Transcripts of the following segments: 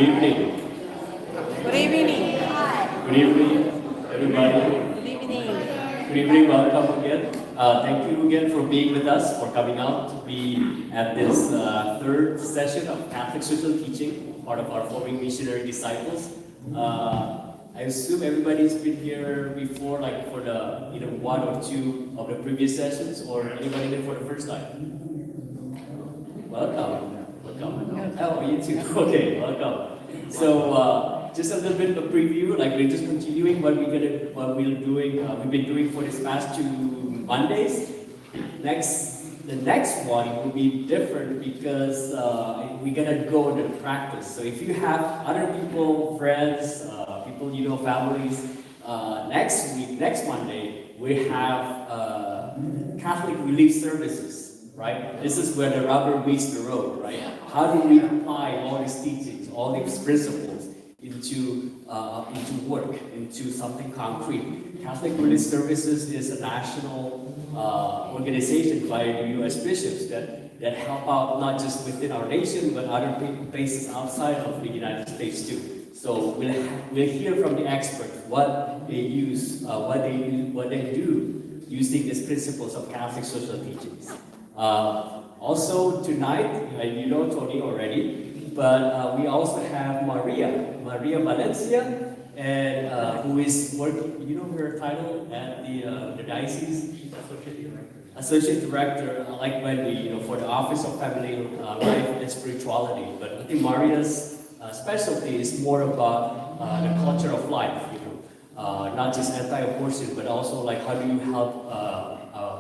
evening. Good evening. Good evening, everybody. Good evening. Good evening, welcome again. Thank you again for being with us, for coming out to be at this third session of Catholic Social Teaching, part of our Forming Missionary Disciples. I assume everybody's been here before, like for the either one or two of the previous sessions, or anybody here for the first time? Welcome. Welcome. Oh, you too. Okay, welcome. So just a little bit of a preview. Like we're just continuing what we're doing. We've been doing for this past 2 Mondays. The next one will be different because we're gonna go into practice. So if you have other people, friends, people you know, families, next week, next Monday, we have Catholic Relief Services. Right? This is where the rubber meets the road, right? How do we apply all these teachings, all these principles into work, into something concrete? Catholic Relief Services is a national organization by the U.S. bishops that help out not just within our nation, but other places outside of the United States too. So we'll hear from the experts what they use, what they do using these principles of Catholic social teachings. Also tonight, you know Tony already, but we also have Maria Valencia, and who is working, you know her title at the diocese? Associate Director, like Wendy, you know, for the Office of Family Life and Spirituality. But I think Maria's specialty is more about the culture of life, you know, not just anti-abortion, but also like how do you help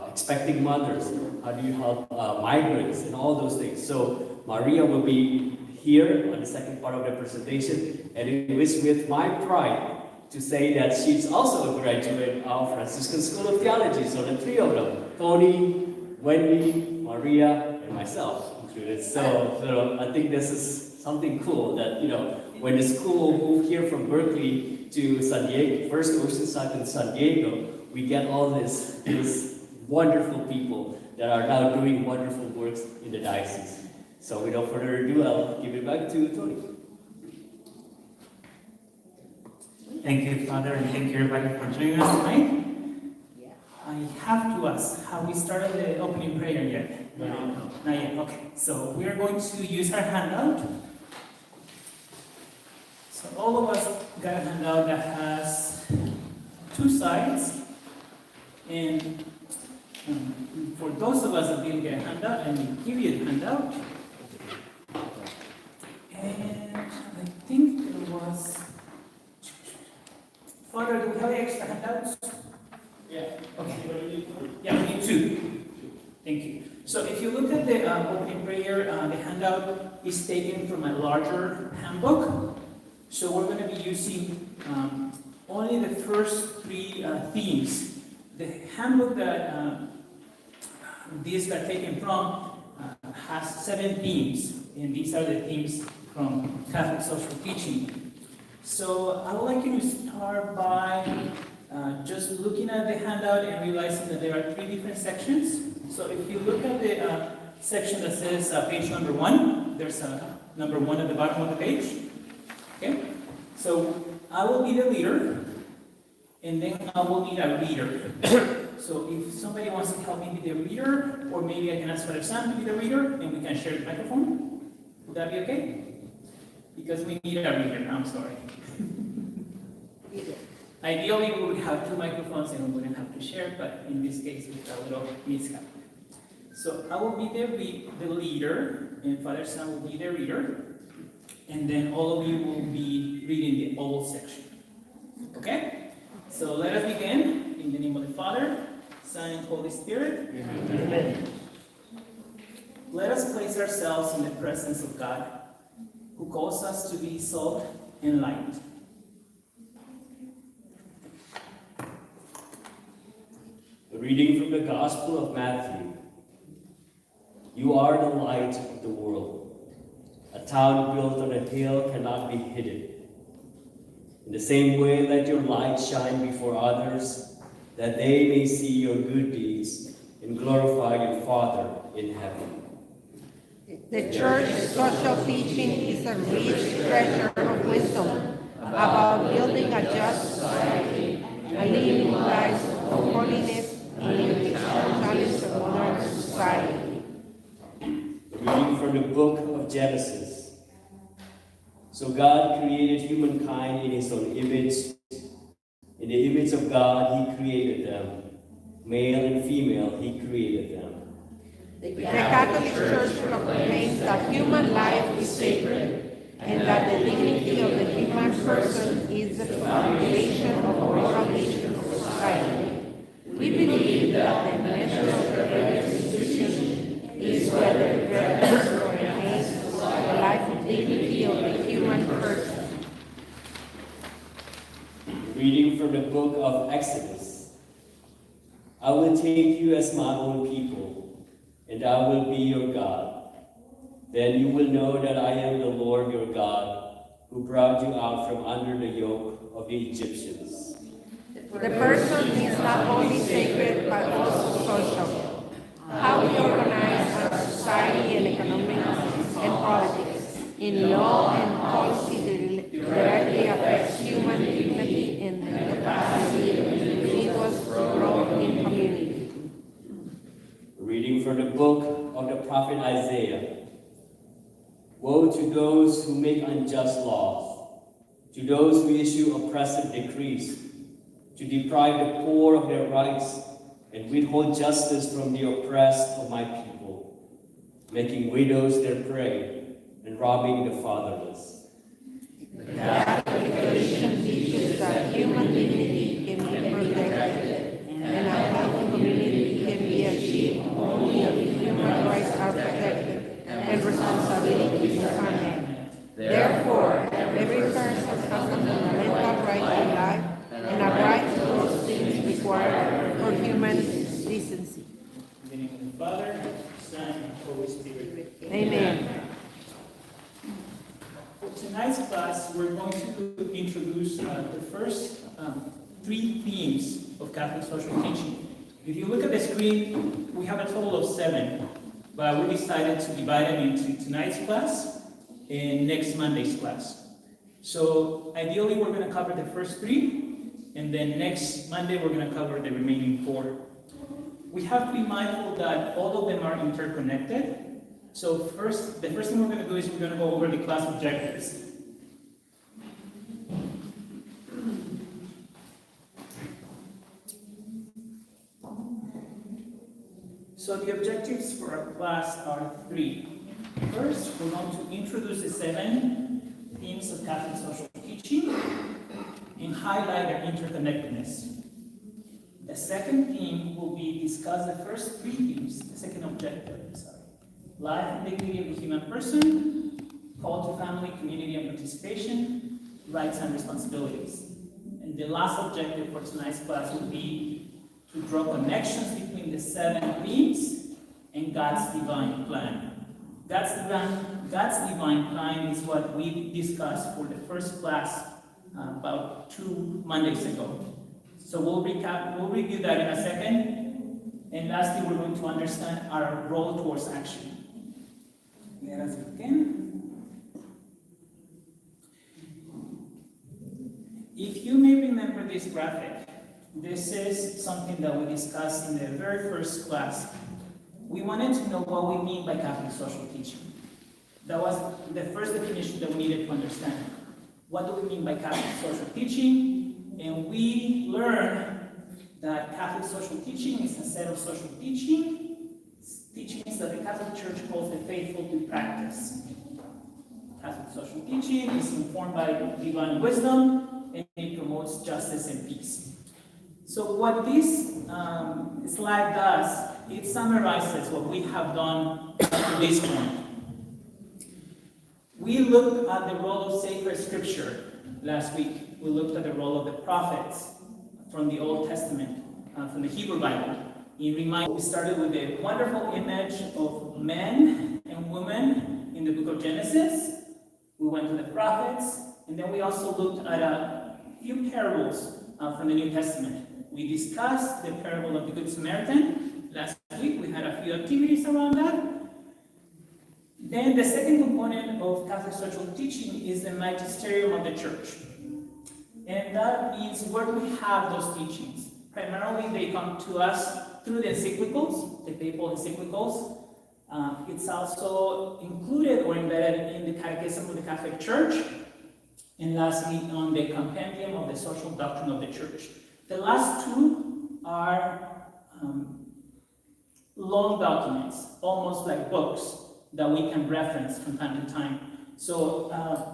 expecting mothers, how do you help migrants, and all those things. So Maria will be here on the second part of the presentation, and it is with my pride to say that she's also a graduate of Franciscan School of Theology. So the three of them, Tony, Wendy, Maria, and myself included. So I think this is something cool that, you know, when the school moved here from Berkeley to San Diego, first Oceanside in San Diego, we get all these wonderful people that are now doing wonderful works in the diocese. So without further ado, I'll give it back to Tony. Thank you, Father, and thank you everybody for joining us tonight. I have to ask, have we started the opening prayer yet? No. Not yet, okay. So we are going to use our handout. So all of us got a handout that has 2 sides. And for those of us that didn't get a handout, I will give you a handout. And I think there was... Father, do we have extra handouts? Yeah. Okay. Yeah, we need 2. Thank you. So if you look at the opening prayer, the handout is taken from a larger handbook. So we're going to be using only the first 3 themes. The handbook that these are taken from has 7 themes, and these are the themes from Catholic social teaching. So I would like you to start by just looking at the handout and realizing that there are 3 different sections. So if you look at the section that says page number 1, there's a number 1 at the bottom of the page. Okay? So I will be the leader, and then I will need a reader. So if somebody wants to help me be the reader, or maybe I can ask Father Sam to be the reader, and we can share the microphone. Would that be okay? Because we need a reader, I'm sorry. Ideally, we would have 2 microphones and we wouldn't have to share, but in this case, we have a little mishap. So I will be the leader, and Father Sam will be the reader, and then all of you will be reading the whole section. Okay? So let us begin in the name of the Father, Son, and Holy Spirit. Amen. Let us place ourselves in the presence of God, who calls us to be salt and light. A reading from the Gospel of Matthew. You are the light of the world. A town built on a hill cannot be hidden. In the same way, let your light shine before others, that they may see your good deeds and glorify your Father in heaven. The church's social teaching is a rich treasure of wisdom about building a just society, a living life of holiness in the challenges of modern society. Reading from the book of Genesis. So God created humankind in his own image. In the image of God, he created them. Male and female, he created them. The Catholic Church proclaims that human life is sacred and that the dignity of the human person is the foundation of all foundations of society. We believe that the measure of the institution is whether it represents or enhances the life and dignity of the human person. Reading from the book of Exodus. I will take you as my own people, and I will be your God. Then you will know that I am the Lord your God, who brought you out from under the yoke of the Egyptians. The person is not only sacred but also social. How we organize our society and economics and politics in law and policy directly affects human dignity and the capacity of individuals to grow in community. Reading from the book of the prophet Isaiah. Woe to those who make unjust laws, to those who issue oppressive decrees, to deprive the poor of their rights and withhold justice from the oppressed of my people, making widows their prey and robbing the fatherless. The Catholic tradition teaches that human dignity can be protected and a healthy community can be achieved only if human rights are protected and responsibilities are met. Therefore, every person has a fundamental right to life and a right to those things required for human decency. In the name of the Father, Son, and Holy Spirit. Amen. For tonight's class, we're going to introduce the first three themes of Catholic social teaching. If you look at the screen, we have a total of 7, but we decided to divide them into tonight's class and next Monday's class. So ideally, we're going to cover the first 3, and then next Monday, we're going to cover the remaining 4. We have to be mindful that all of them are interconnected. So the first thing we're going to do is we're going to go over the class objectives. So the objectives for our class are 3. First, we're going to introduce the 7 themes of Catholic social teaching and highlight their interconnectedness. The second theme will be discuss the first 3 themes, the second objective, life and dignity of the human person, call to family, community, and participation, rights and responsibilities. And the last objective for tonight's class will be to draw connections between the 7 themes and God's divine plan. God's divine plan is what we discussed for the first class about 2 Mondays ago. So we'll review that in a second. And lastly, we're going to understand our role towards action. Let us begin. If you may remember this graphic, this is something that we discussed in the very first class. We wanted to know what we mean by Catholic social teaching. That was the first definition that we needed to understand. What do we mean by Catholic social teaching? And we learned that Catholic social teaching is a set of social teachings that the Catholic Church calls the faithful to practice. Catholic social teaching is informed by divine wisdom and it promotes justice and peace. So what this slide does, it summarizes what we have done to this point. We looked at the role of sacred scripture last week. We looked at the role of the prophets from the Old Testament, from the Hebrew Bible. We started with a wonderful image of men and women in the book of Genesis. We went to the prophets, and then we also looked at a few parables from the New Testament. We discussed the parable of the Good Samaritan last week. We had a few activities around that. Then the second component of Catholic social teaching is the magisterium of the church. And that means where do we have those teachings? Primarily, they come to us through the encyclicals, the papal encyclicals. It's also included or embedded in the Catechism of the Catholic Church. And lastly, on the Compendium of the Social Doctrine of the Church. The last two are long documents, almost like books that we can reference from time to time. So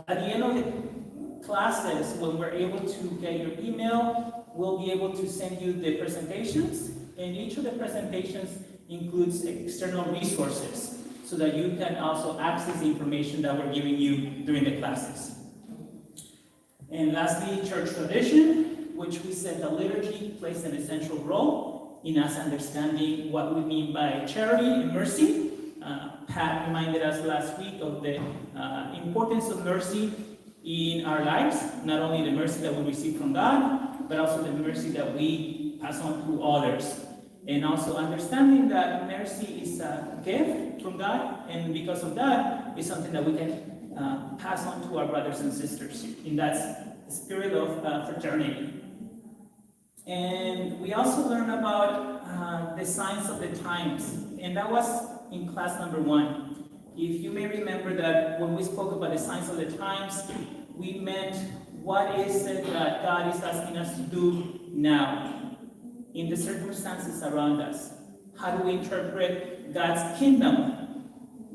at the end of the classes, when we're able to get your email, we'll be able to send you the presentations, and each of the presentations includes external resources so that you can also access the information that we're giving you during the classes. And lastly, church tradition, which we said the liturgy plays an essential role in us understanding what we mean by charity and mercy. Pat reminded us last week of the importance of mercy in our lives, not only the mercy that we receive from God, but also the mercy that we pass on to others. And also understanding that mercy is a gift from God, and because of that, it's something that we can pass on to our brothers and sisters in that spirit of fraternity. And we also learn about the signs of the times, and that was in class number 1. If you may remember that when we spoke about the signs of the times, we meant what is it that God is asking us to do now in the circumstances around us. How do we interpret God's kingdom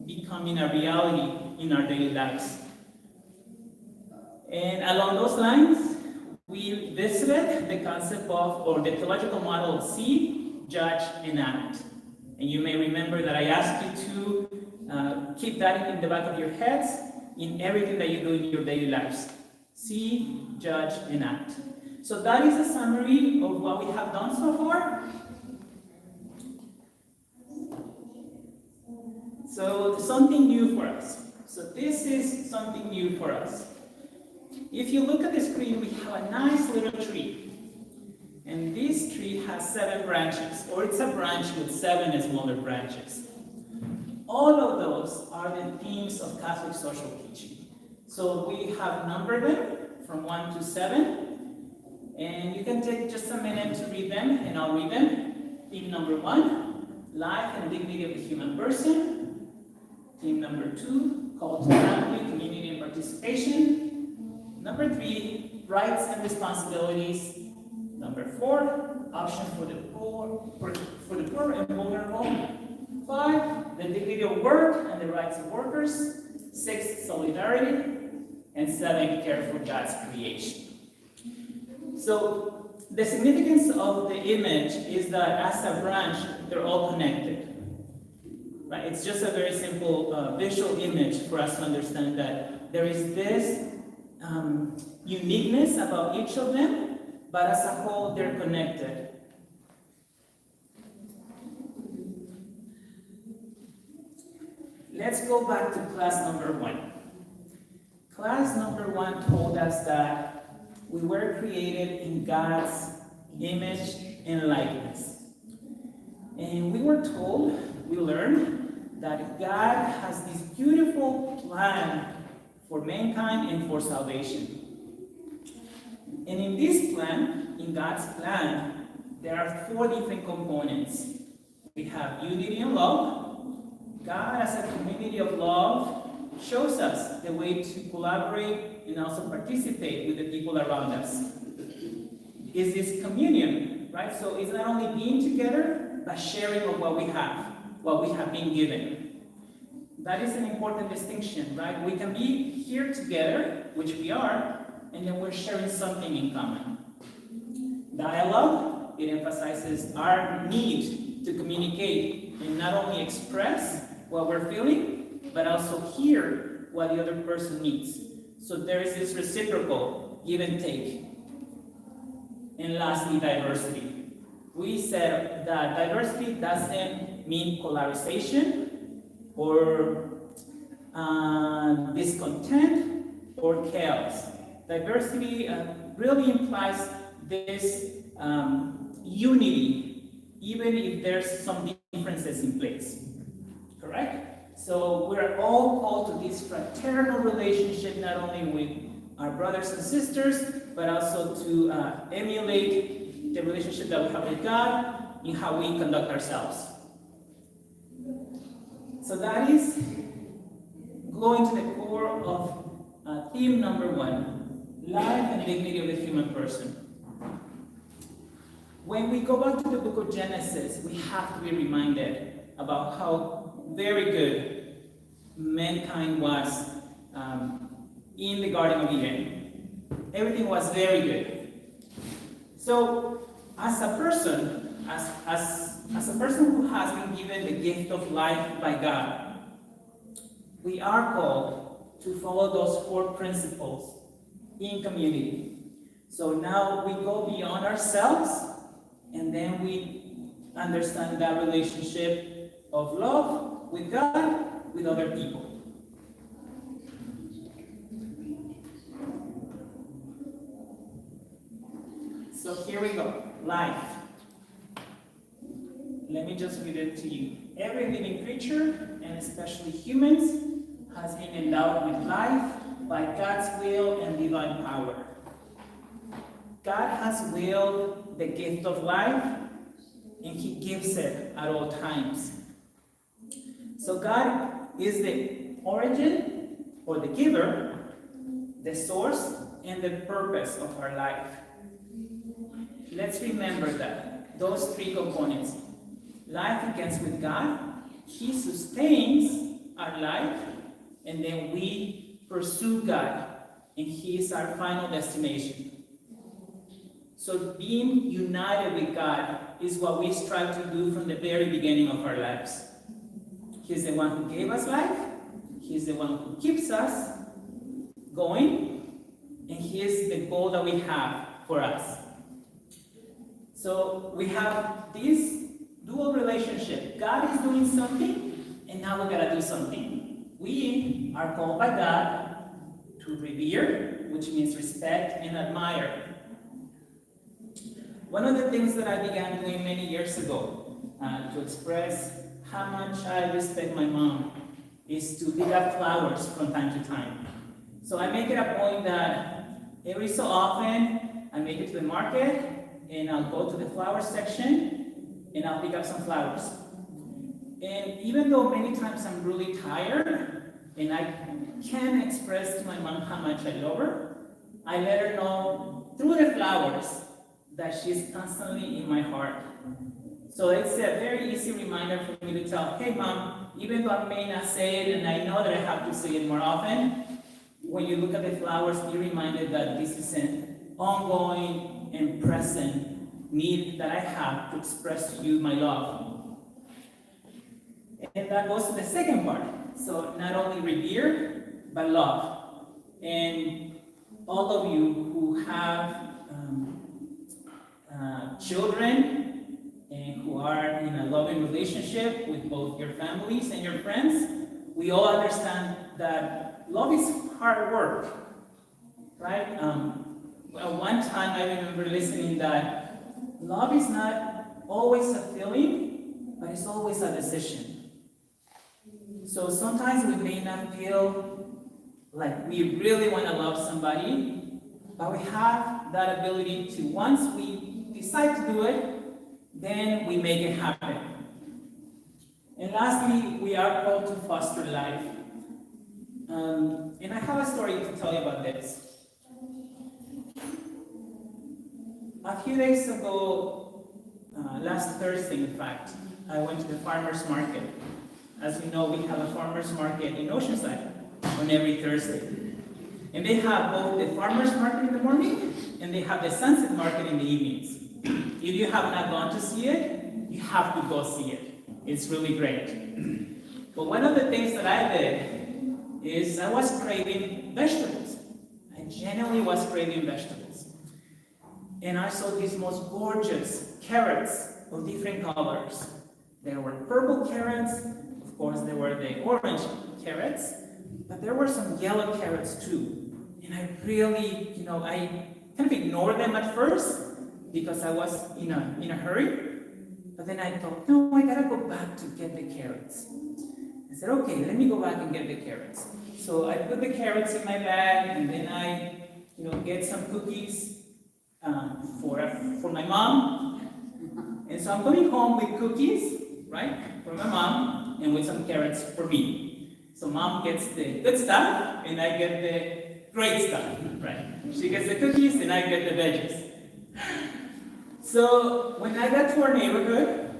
becoming a reality in our daily lives? And along those lines, we visited the concept of, or the theological model of see, judge, and act. And you may remember that I asked you to keep that in the back of your heads in everything that you do in your daily lives. See, judge, and act. So that is a summary of what we have done so far. So something new for us. So this is something new for us. If you look at the screen, we have a nice little tree. And this tree has 7 branches, or it's a branch with 7 smaller branches. All of those are the themes of Catholic social teaching. So we have numbered them from 1 to 7. And you can take just a minute to read them, and I'll read them. Theme number 1, life and dignity of the human person. Theme number 2, call to family, community, and participation. Number 3, rights and responsibilities. Number 4, options for the poor and vulnerable. 5, the dignity of work and the rights of workers. 6, solidarity. And 7, care for God's creation. So the significance of the image is that as a branch, they're all connected. Right? It's just a very simple visual image for us to understand that there is this uniqueness about each of them, but as a whole, they're connected. Let's go back to class number 1. Class number 1 told us that we were created in God's image and likeness. And we were told, we learned, that God has this beautiful plan for mankind and for salvation. And in this plan, in God's plan, there are 4 different components. We have unity and love. God, as a community of love, shows us the way to collaborate and also participate with the people around us. Is this communion, right? So it's not only being together, but sharing of what we have been given. That is an important distinction, right? We can be here together, which we are, and then we're sharing something in common. Dialogue, it emphasizes our need to communicate and not only express what we're feeling, but also hear what the other person needs. So there is this reciprocal give and take. And lastly, diversity. We said that diversity doesn't mean polarization or discontent or chaos. Diversity really implies this unity, even if there's some differences in place. Correct? So we're all called to this fraternal relationship, not only with our brothers and sisters, but also to emulate the relationship that we have with God in how we conduct ourselves. So that is going to the core of theme number 1, life and dignity of the human person. When we go back to the book of Genesis, we have to be reminded about how very good mankind was in the Garden of Eden. Everything was very good. So, as a person, as a person who has been given the gift of life by God, we are called to follow those 4 principles in community. So now we go beyond ourselves, and then we understand that relationship of love with God, with other people. So here we go, life. Let me just read it to you. Every living creature, and especially humans, has been endowed with life by God's will and divine power. God has willed the gift of life, and He gives it at all times. So God is the origin, or the giver, the source, and the purpose of our life. Let's remember that, those 3 components. Life begins with God, He sustains our life, and then we pursue God, and He is our final destination. So being united with God is what we strive to do from the very beginning of our lives. He's the one who gave us life, He's the one who keeps us going, and He is the goal that we have for us. So we have this dual relationship. God is doing something, and now we gotta do something. We are called by God to revere, which means respect and admire. One of the things that I began doing many years ago to express how much I respect my mom is to pick up flowers from time to time. So I make it a point that every so often I make it to the market and I'll go to the flower section and I'll pick up some flowers. And even though many times I'm really tired and I can't express to my mom how much I love her, I let her know through the flowers that she's constantly in my heart. So it's a very easy reminder for me to tell, hey mom, even though I may not say it and I know that I have to say it more often, when you look at the flowers, be reminded that this is an ongoing and present need that I have to express to you my love. And that goes to the second part. So not only revere, but love. And all of you who have children and who are in a loving relationship with both your families and your friends, we all understand that love is hard work, right? One time I remember listening that love is not always a feeling, but it's always a decision. So sometimes we may not feel like we really want to love somebody, but we have that ability to, once we decide to do it, then we make it happen. And lastly, we are called to foster life. And I have a story to tell you about this. A few days ago, last Thursday in fact, I went to the farmer's market. As you know, we have a farmer's market in Oceanside on every Thursday. And they have both the farmer's market in the morning and they have the sunset market in the evenings. If you have not gone to see it, you have to go see it. It's really great. But one of the things that I did is I was craving vegetables. I genuinely was craving vegetables. And I saw these most gorgeous carrots of different colors. There were purple carrots, of course there were the orange carrots, but there were some yellow carrots too. And I really, I kind of ignored them at first because I was in a hurry. But then I thought, no, I gotta go back to get the carrots. I said, okay, let me go back and get the carrots. So I put the carrots in my bag, and then I, get some cookies for my mom. And so I'm coming home with cookies, right, for my mom, and with some carrots for me. So mom gets the good stuff, and I get the great stuff, right? She gets the cookies, and I get the veggies. So when I got to our neighborhood,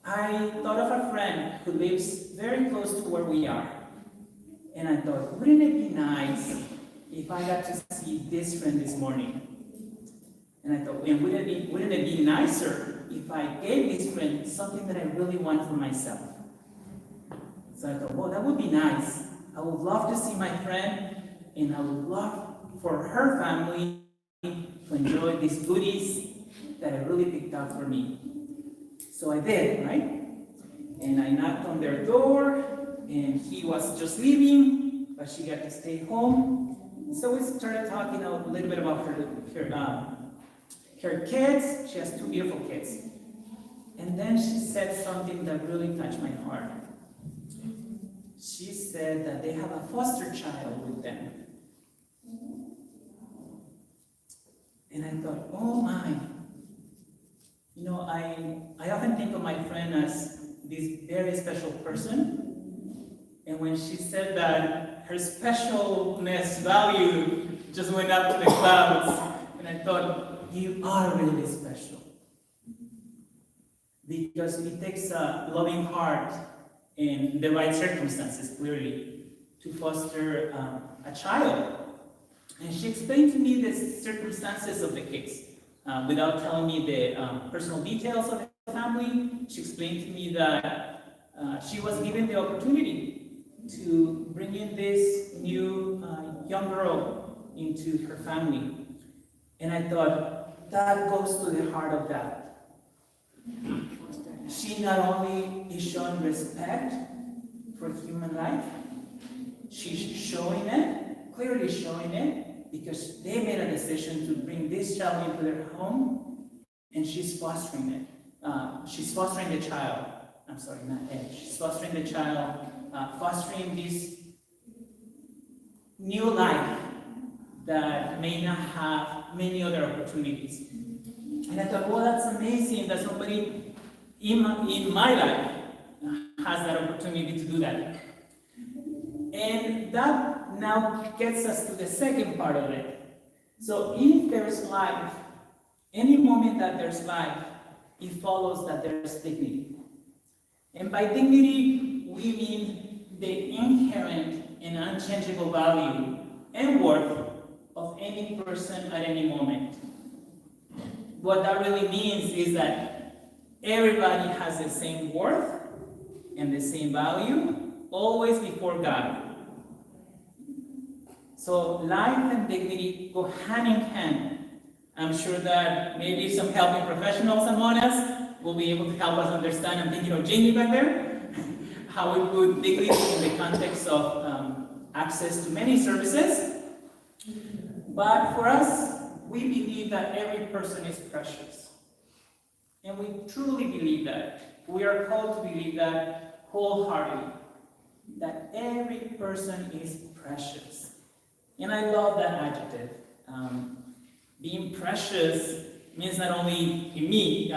I thought of a friend who lives very close to where we are. And I thought, wouldn't it be nice if I got to see this friend this morning? And I thought, wouldn't it be nicer if I gave this friend something that I really want for myself? So I thought, well, that would be nice. I would love to see my friend, and I would love for her family to enjoy these goodies that I really picked out for me. So I did, right? And I knocked on their door, and he was just leaving, but she got to stay home. So we started talking a little bit about her kids. She has 2 beautiful kids. And then she said something that really touched my heart. She said that they have a foster child with them. And I thought, oh my. I often think of my friend as this very special person. And when she said that, her specialness value just went up to the clouds. And I thought, you are really special. Because it takes a loving heart in the right circumstances, clearly, to foster a child. And she explained to me the circumstances of the kids. Without telling me the personal details of the family, she explained to me that she was given the opportunity to bring in this new young girl into her family. And I thought, that goes to the heart of that. She not only is showing respect for human life, she's showing it, clearly showing it, because they made a decision to bring this child into their home, and she's fostering it. She's fostering the child. I'm sorry, not it. She's fostering the child, fostering this new life that may not have many other opportunities. And I thought, well, that's amazing that somebody in my life has that opportunity to do that. And that now gets us to the second part of it. So if there's life, any moment that there's life, it follows that there's dignity. And by dignity, we mean the inherent and unchangeable value and worth of any person at any moment. What that really means is that everybody has the same worth and the same value, always before God. So life and dignity go hand in hand. I'm sure that maybe some helping professionals among us will be able to help us understand. I'm thinking of Jamie back there, how we put dignity in the context of access to many services. But for us, we believe that every person is precious. And we truly believe that. We are called to believe that wholeheartedly, that every person is precious. And I love that adjective. Being precious means not only in me,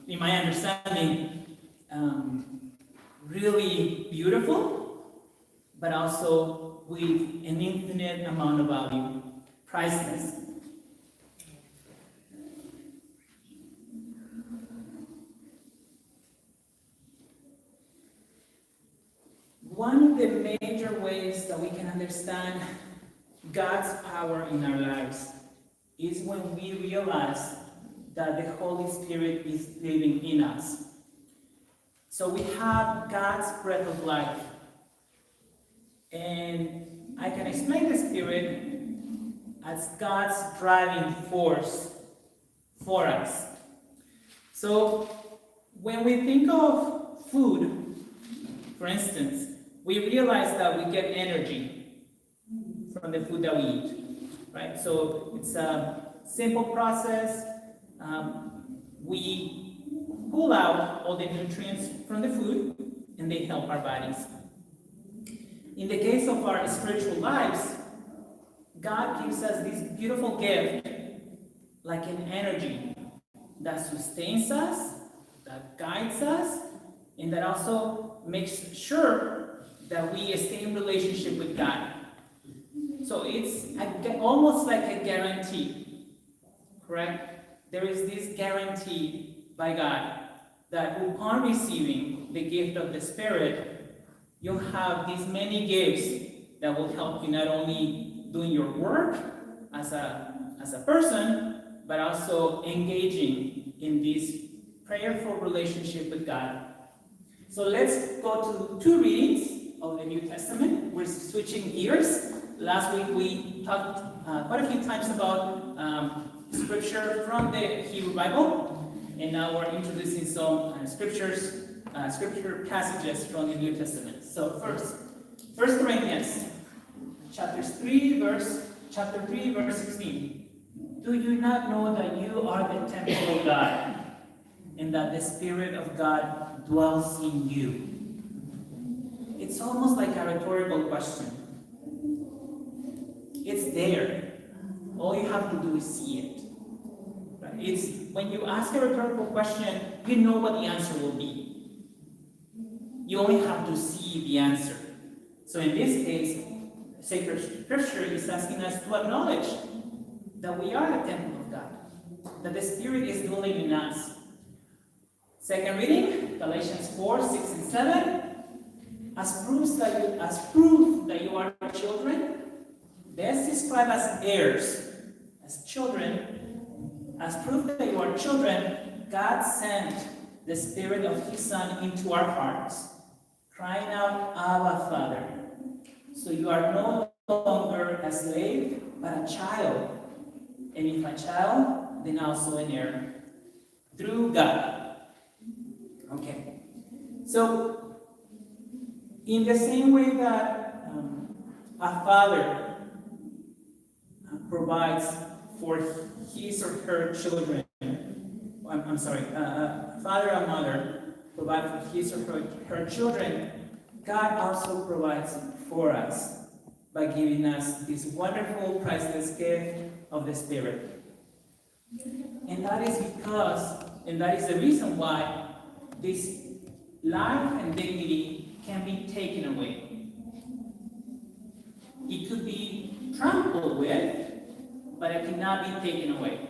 in my understanding, really beautiful, but also with an infinite amount of value, priceless. One of the major ways that we can understand God's power in our lives is when we realize that the Holy Spirit is living in us. So we have God's breath of life. And I can explain the Spirit as God's driving force for us. So when we think of food, for instance, we realize that we get energy from the food that we eat, right? So it's a simple process. We pull out all the nutrients from the food, and they help our bodies. in the case of our spiritual lives, God gives us this beautiful gift, like an energy that sustains us, that guides us, and that also makes sure that we stay in relationship with God. So it's almost like a guarantee, correct? There is this guarantee by God that upon receiving the gift of the Spirit, you'll have these many gifts that will help you not only doing your work as a person, but also engaging in this prayerful relationship with God. So let's go to 2 readings of the New Testament. We're switching gears. Last week we talked quite a few times about scripture from the Hebrew Bible, and now we're introducing some scripture passages from the New Testament. So first, 1 Corinthians chapter 3, verse 16. Do you not know that you are the temple of God, and that the Spirit of God dwells in you? It's almost like a rhetorical question. It's there. All you have to do is see it. Right? It's when you ask a rhetorical question, you know what the answer will be. You only have to see the answer. So in this case, sacred scripture is asking us to acknowledge that we are the temple of God, that the Spirit is dwelling in us. Second reading, Galatians 4, 6, and 7. As proof that you are children, best described as heirs, as children. As proof that you are children, God sent the Spirit of His Son into our hearts, crying out, Abba, Father. So you are no longer a slave, but a child. And if a child, then also an heir, through God. Okay. So, in the same way that a father provides for his or her children, a father or mother provide for his or her children, God also provides for us by giving us this wonderful, priceless gift of the Spirit. And that is the reason why this life and dignity can be taken away. It could be trampled with, but it cannot be taken away.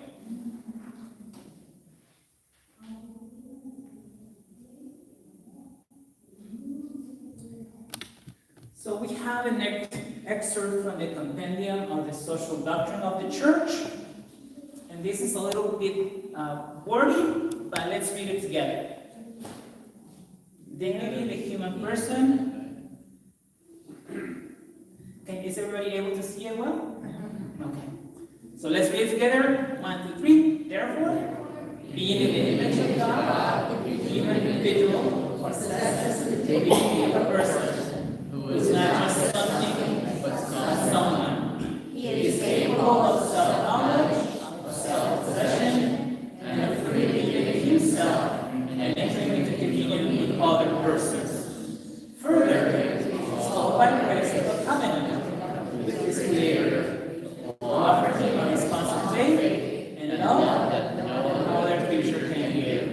So we have an excerpt from the Compendium of the Social Doctrine of the Church. And this is a little bit wordy, but let's read it together. Dignity of the human person. Is everybody able to see it well? Okay. So let's read it together. 1, 2, 3. Therefore, being in the image of God, the human individual possesses the dignity of a person who is not just something, but someone. He is capable of self-knowledge, of self-possession, and of freely giving himself and entering into communion with other persons. Further, he is called by grace of a covenant with his Creator, who offers him a responsive faith and love that no other creature can give.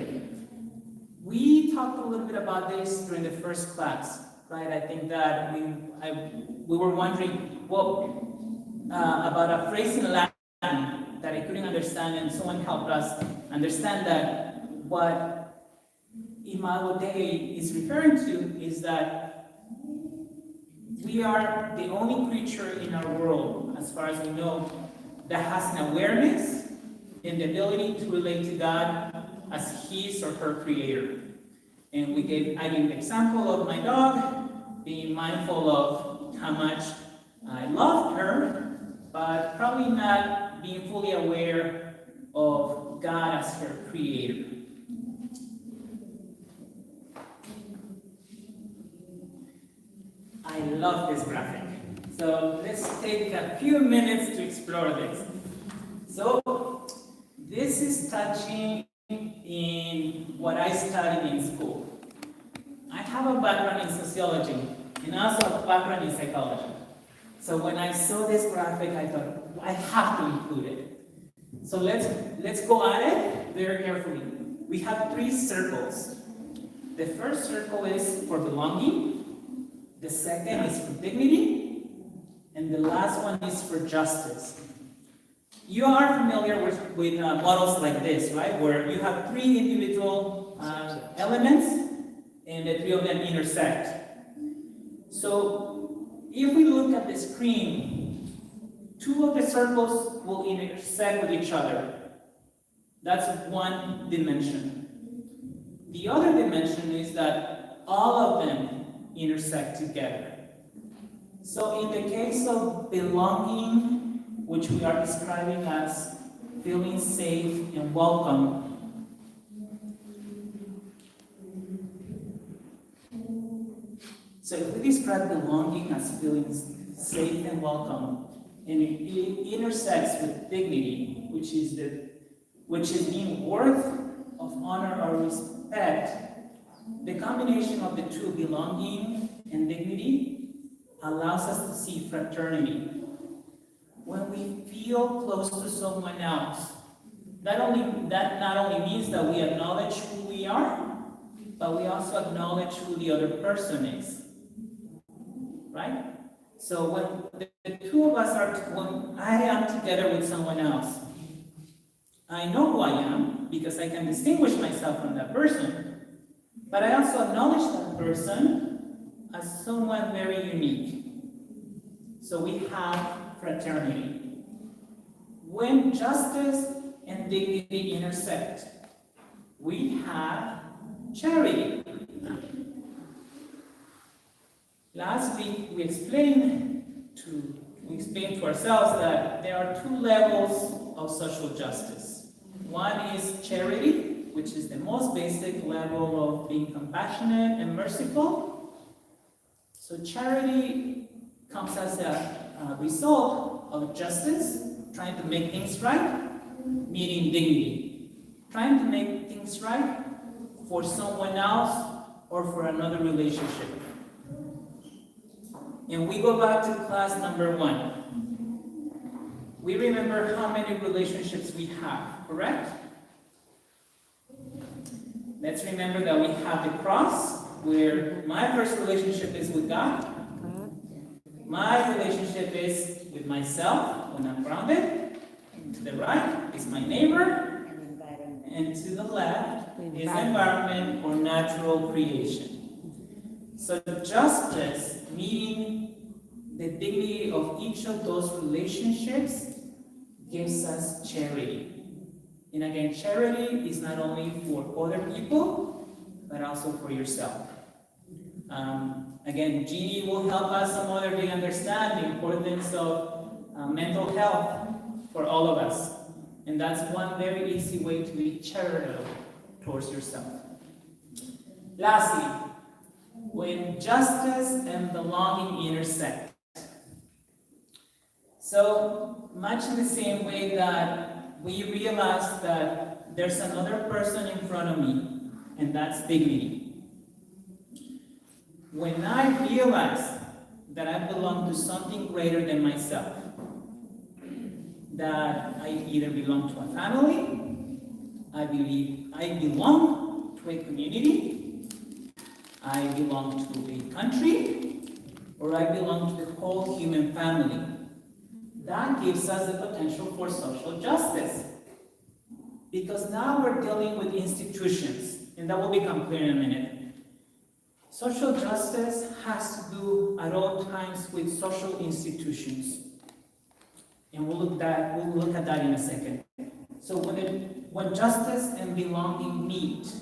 We talked a little bit about this during the first class, right? I think that we were wondering, about a phrase in Latin that I couldn't understand, and someone helped us understand that what Imago Dei is referring to is that we are the only creature in our world, as far as we know, that has an awareness and the ability to relate to God as his or her creator. And I gave the example of my dog, being mindful of how much I loved her, but probably not being fully aware of God as her creator. I love this graphic. So let's take a few minutes to explore this. So this is touching in what I studied in school. I have a background in sociology, and also a background in psychology. So when I saw this graphic, I thought, I have to include it. So let's go at it very carefully. We have 3 circles. The first circle is for belonging, the second is for dignity, and the last one is for justice. You are familiar with models like this, right? Where you have 3 individual elements, and the 3 of them intersect. So if we look at the screen, 2 of the circles will intersect with each other. That's one dimension. The other dimension is that all of them intersect together. So in the case of belonging, which we are describing as feeling safe and welcome, so if we describe belonging as feeling safe and welcome, and it intersects with dignity, which is being worth of honor or respect, the combination of the 2, belonging and dignity, allows us to see fraternity. When we feel close to someone else, that not only means that we acknowledge who we are, but we also acknowledge who the other person is. Right? So when the 2 of us when I am together with someone else, I know who I am because I can distinguish myself from that person, but I also acknowledge that person as someone very unique. So we have fraternity. When justice and dignity intersect, we have charity. Last week we explained to ourselves that there are 2 levels of social justice. One is charity, which is the most basic level of being compassionate and merciful. So charity comes as a result of justice, trying to make things right, meaning dignity. Trying to make things right for someone else or for another relationship. And we go back to class number 1. We remember how many relationships we have, correct? Let's remember that we have the cross, where my first relationship is with God. My relationship is with myself when I'm grounded. To the right is my neighbor. And to the left is environment or natural creation. So justice, meaning the dignity of each of those relationships, gives us charity. And again, charity is not only for other people, but also for yourself. Again, Jeannie will help us some other day understand the importance of mental health for all of us. And that's one very easy way to be charitable towards yourself. Lastly, when justice and belonging intersect. So much in the same way that we realize that there's another person in front of me, and that's dignity. When I realize that I belong to something greater than myself, that I either belong to a family, I belong to a community, I belong to a country, or I belong to the whole human family. That gives us the potential for social justice. Because now we're dealing with institutions, and that will become clear in a minute. Social justice has to do at all times with social institutions. And we'll look at that in a second. So when justice and belonging meet,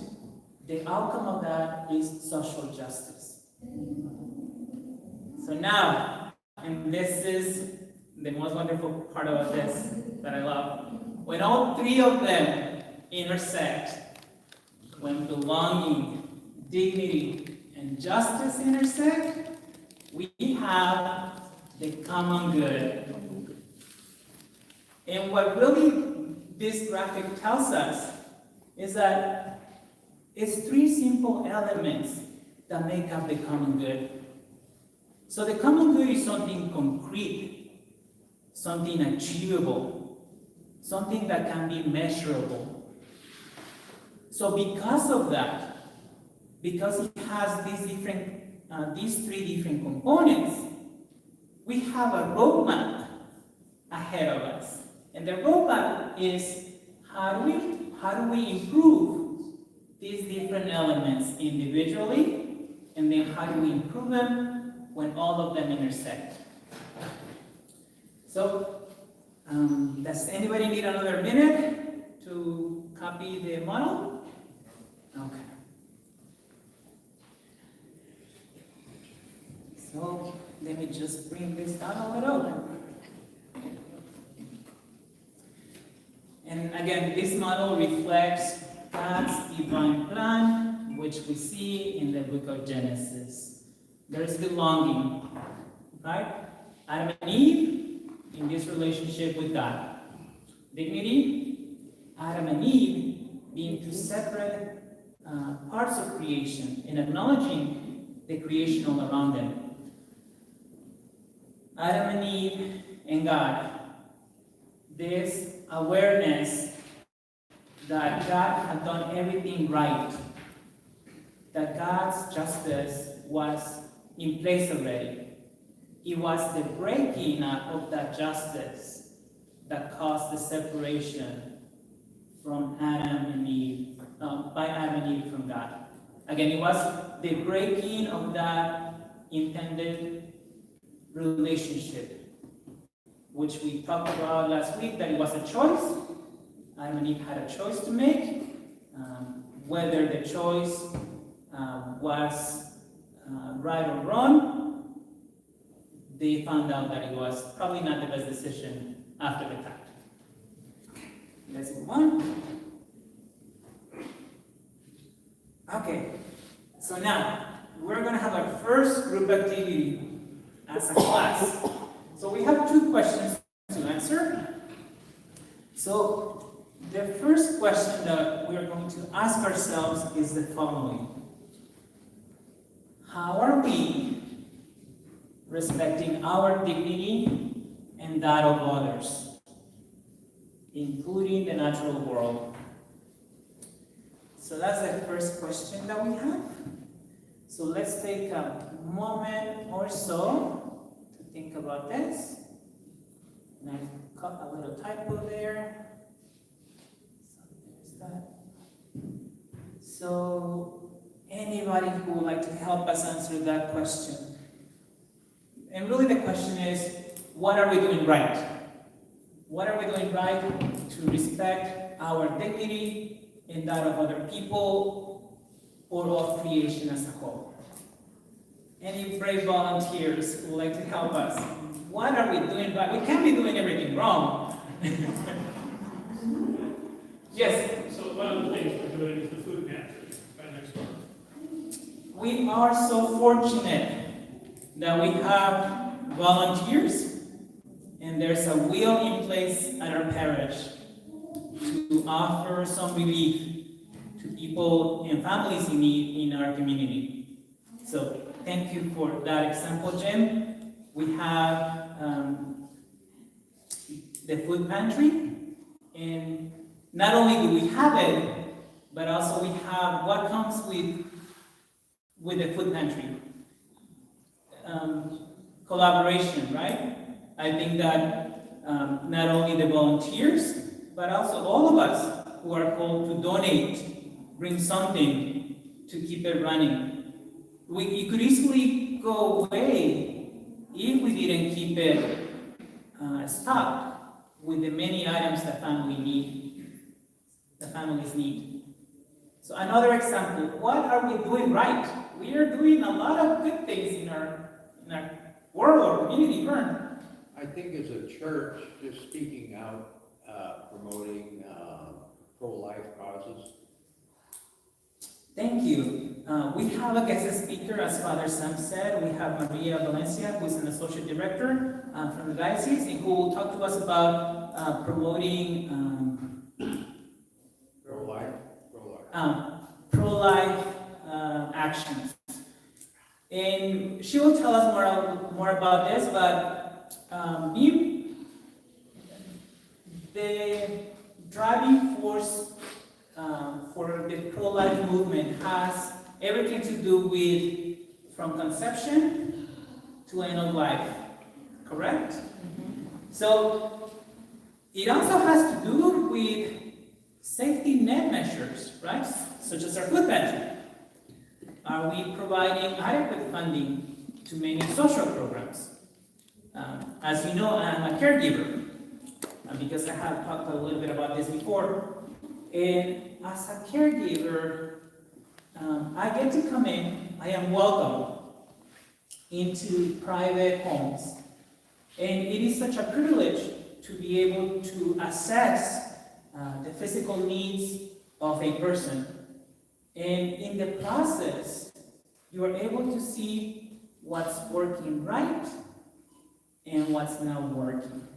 the outcome of that is social justice. So now, and this is the most wonderful part about this that I love, when all 3 of them intersect, when belonging, dignity, and justice intersect, we have the common good. And what really this graphic tells us is that it's 3 simple elements that make up the common good. So the common good is something concrete, something achievable, something that can be measurable. So because of that, because it has these three different components, we have a roadmap ahead of us. And the roadmap is how do we improve these different elements individually, and then how do we improve them when all of them intersect. So, does anybody need another minute to copy the model? Okay. So, let me just bring this down a little. And again, this model reflects God's divine plan, which we see in the book of Genesis. There's belonging, right? Adam and Eve in this relationship with God. Dignity, Adam and Eve being two separate parts of creation and acknowledging the creation all around them. Adam and Eve and God. This awareness that God had done everything right, that God's justice was in place already. It was the breaking up of that justice that caused the separation from Adam and Eve, by Adam and Eve from God. Again, it was the breaking of that intended relationship, which we talked about last week, that it was a choice. Adam and Eve had a choice to make. Whether the choice was right or wrong, they found out that it was probably not the best decision after the fact. Let's move on. Okay, so now we're going to have our first group activity as a class. So we have two questions to answer. So the first question that we are going to ask ourselves is the following. How are we respecting our dignity and that of others, including the natural world? So that's the first question that we have. So let's take a moment or so to think about this. And I cut a little typo there. So there's that. So anybody who would like to help us answer that question? And really the question is, what are we doing right? What are we doing right to respect our dignity and that of other people or of creation as a whole? Any brave volunteers who would like to help us? What are we doing right? We can't be doing everything wrong. Yes? So one of the things we're doing is the food pantry right next door. We are so fortunate that we have volunteers, and there's a wheel in place at our parish to offer some relief to people and families in need in our community. So thank you for that example, Jim. We have the food pantry, and not only do we have it, but also we have what comes with the food pantry. Collaboration, right? I think that not only the volunteers, but also all of us who are called to donate, bring something to keep it running. It could easily go away if we didn't keep it stocked with the many items that families need. So another example, what are we doing right? We are doing a lot of good things in our world or community, Vern. I think as a church, just speaking out, promoting pro-life causes. Thank you. We have a guest speaker, as Father Sam said. We have Maria Valencia, who is an associate director from the diocese, and who will talk to us about promoting Pro-life. pro-life actions. And she will tell us more about this, but the driving force for the pro-life movement has everything to do with from conception to end of life, correct? So it also has to do with safety net measures, right? Such as our food pantry. Are we providing adequate funding to many social programs? As you know, I'm a caregiver, because I have talked a little bit about this before. And as a caregiver, I get to come in, I am welcome into private homes. And it is such a privilege to be able to assess the physical needs of a person. And in the process, you are able to see what's working right and what's not working.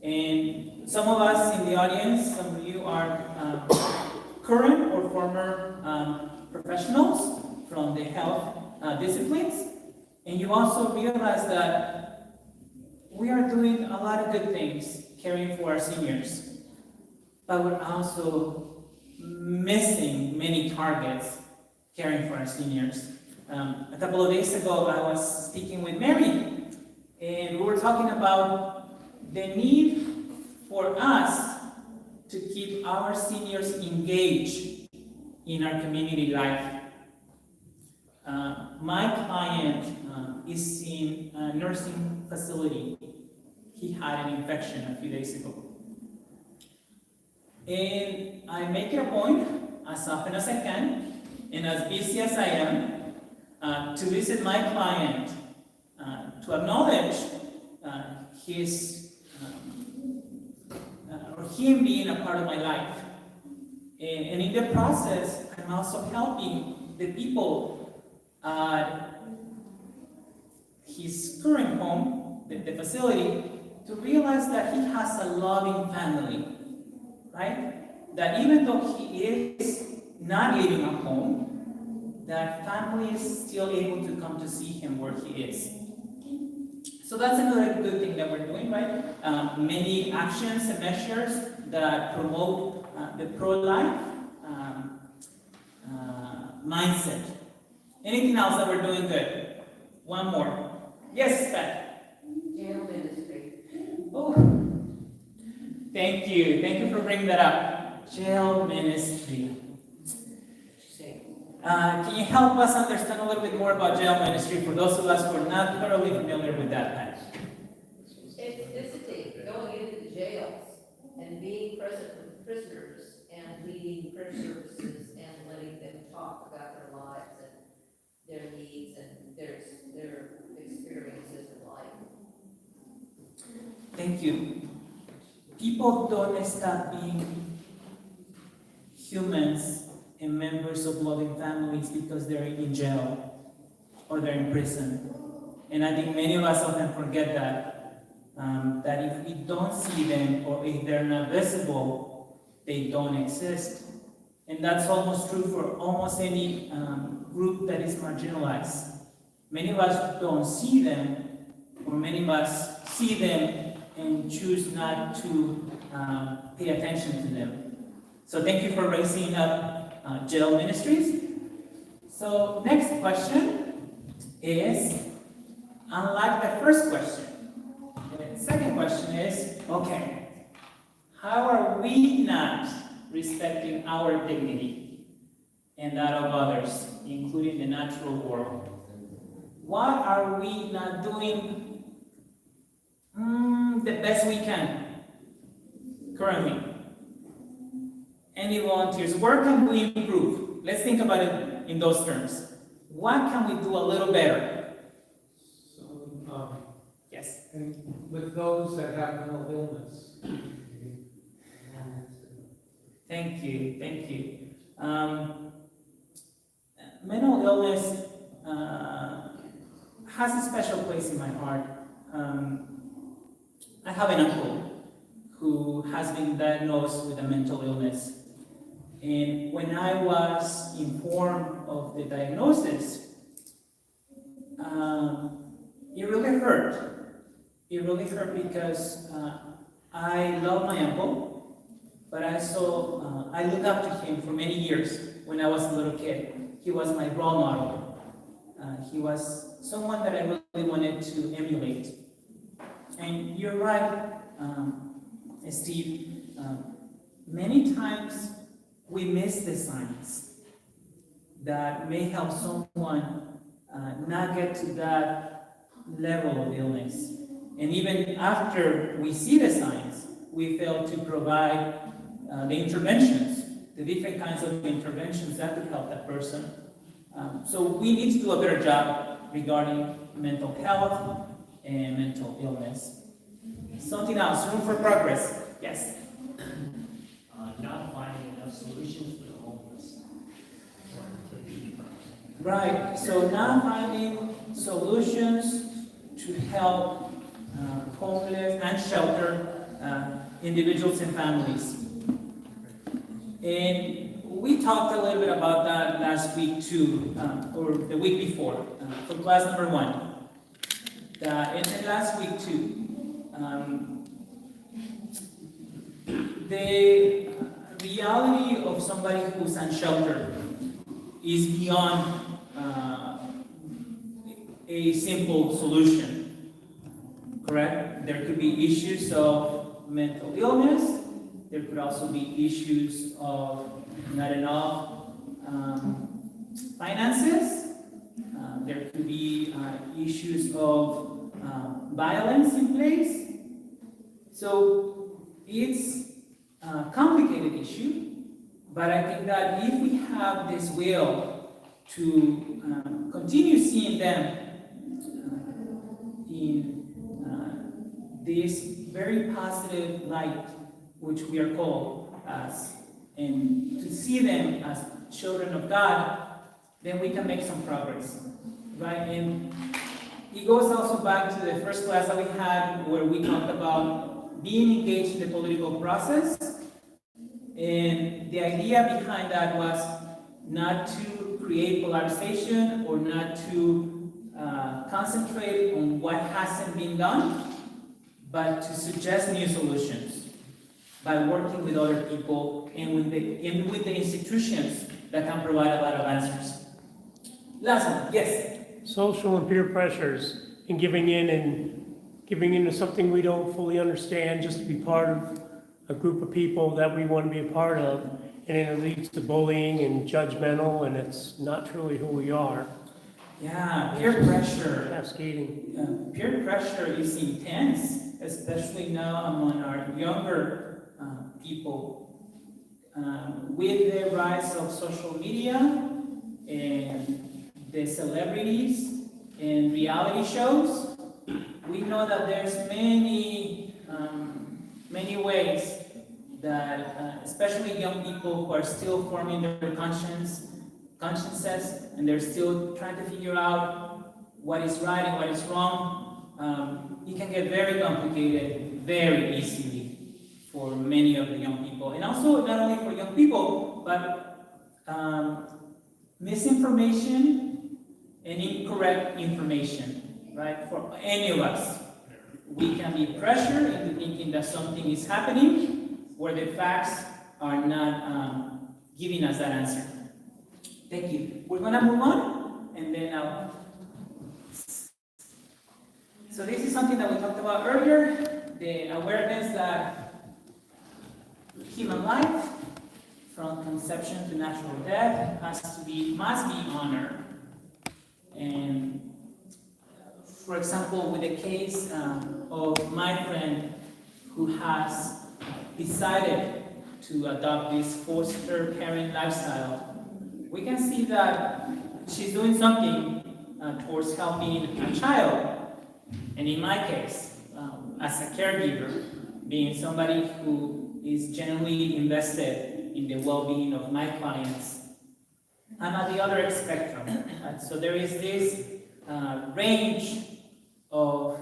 And some of us in the audience, some of you are current or former professionals from the health disciplines, and you also realize that we are doing a lot of good things caring for our seniors, but we're also missing many targets caring for our seniors. A couple of days ago, I was speaking with Mary, and we were talking about the need for us to keep our seniors engaged in our community life. My client is in a nursing facility. He had an infection a few days ago. And I make it a point, as often as I can, and as busy as I am, to visit my client, to acknowledge him being a part of my life. And in the process, I'm also helping the people at his current home, the facility, to realize that he has a loving family. Right? That even though he is not living at home, that family is still able to come to see him where he is. So that's another good thing that we're doing, right? Many actions and measures that promote the pro-life mindset. Anything else that we're doing good? One more. Yes, Pat. Jail ministry. Oh. Thank you. Thank you for bringing that up. Jail ministry. Can you help us understand a little bit more about jail ministry for those of us who are not thoroughly familiar with that, Pat? It's visiting, going into the jails and being present with prisoners and leading prayer services and letting them talk about their lives and their needs and their experiences in life. Thank you. People don't stop being humans and members of loving families because they're in jail or they're in prison. And I think many of us often forget that if we don't see them or if they're not visible, they don't exist. And that's almost true for almost any group that is marginalized. Many of us don't see them, or many of us see them and choose not to pay attention to them. So thank you for raising up jail ministries. So next question is, unlike the first question, the second question is, okay, how are we not respecting our dignity and that of others, including the natural world? What are we not doing the best we can currently? Any volunteers? Where can we improve? Let's think about it in those terms. What can we do a little better? So, Yes. and with those that have mental illness. Thank you. Thank you. Mental illness has a special place in my heart. I have an uncle who has been diagnosed with a mental illness. And when I was informed of the diagnosis, it really hurt. It really hurt because I love my uncle, but I looked up to him for many years when I was a little kid. He was my role model. He was someone that I really wanted to emulate. And you're right, Steve. Many times we miss the signs that may help someone not get to that level of illness. And even after we see the signs, we fail to provide the interventions, the different kinds of interventions that could help that person. So we need to do a better job regarding mental health and mental illness. Something else, room for progress. Yes. Not finding enough solutions for the homeless. Right, so not finding solutions to help homeless and shelter individuals and families. And we talked a little bit about that last week too, or the week before, for class number 1. And then last week too. The reality of somebody who's unsheltered is beyond a simple solution, correct? There could be issues of mental illness. There could also be issues of not enough finances. There could be issues of violence in place. So it's a complicated issue, but I think that if we have this will to continue seeing them in this very positive light, which we are called as, and to see them as children of God, then we can make some progress, right? And it goes also back to the first class that we had where we talked about being engaged in the political process. And the idea behind that was not to create polarization or not to concentrate on what hasn't been done, but to suggest new solutions by working with other people and with the institutions that can provide a lot of answers. Last one, yes? Social and peer pressures and giving in to something we don't fully understand just to be part of a group of people that we want to be a part of, and it leads to bullying and judgmental, and it's not truly who we are. Yeah, peer pressure. Cascading. Peer pressure is intense, especially now among our younger people. With the rise of social media and the celebrities and reality shows, we know that there's many ways that, especially young people who are still forming their consciences, and they're still trying to figure out what is right and what is wrong, it can get very complicated very easily for many of the young people. And also, not only for young people, but misinformation and incorrect information, right? For any of us. We can be pressured into thinking that something is happening where the facts are not giving us that answer. Thank you. We're going to move on, and then so this is something that we talked about earlier, the awareness that human life, from conception to natural death, must be honored. And for example, with the case of my friend who has decided to adopt this foster parent lifestyle, we can see that she's doing something towards helping a child. And in my case, as a caregiver, being somebody who is genuinely invested in the well-being of my clients, I'm at the other spectrum. So there is this range of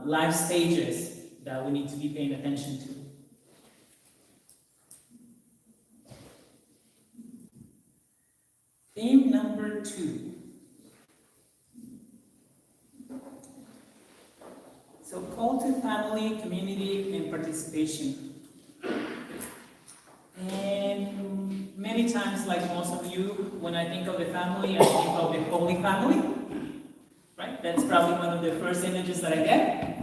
life stages that we need to be paying attention to. Theme number 2. family, community, and participation. And many times, like most of you, when I think of the family, I think of the Holy Family, right? That's probably one of the first images that I get.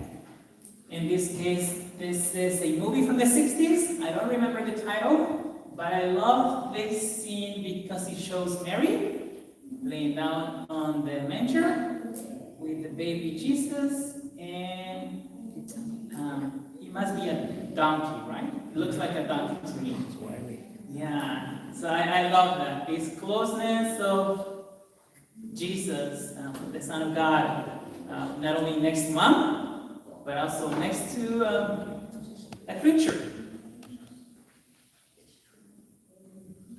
In this case, this is a movie from the 60s. I don't remember the title, but I love this scene because it shows Mary laying down on the manger with the baby Jesus, and it must be a donkey, right? It looks like a donkey to me. Yeah, so I love that. This closeness of Jesus, the Son of God, not only next to Mom, but also next to a creature.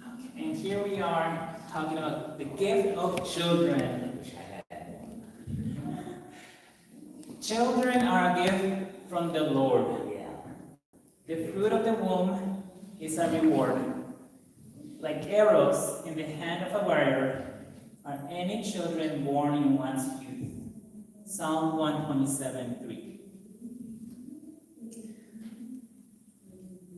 Okay, and here we are talking about the gift of children. Children are a gift from the Lord. The fruit of the womb is a reward. Like arrows in the hand of a warrior are any children born in one's youth. Psalm 127:3.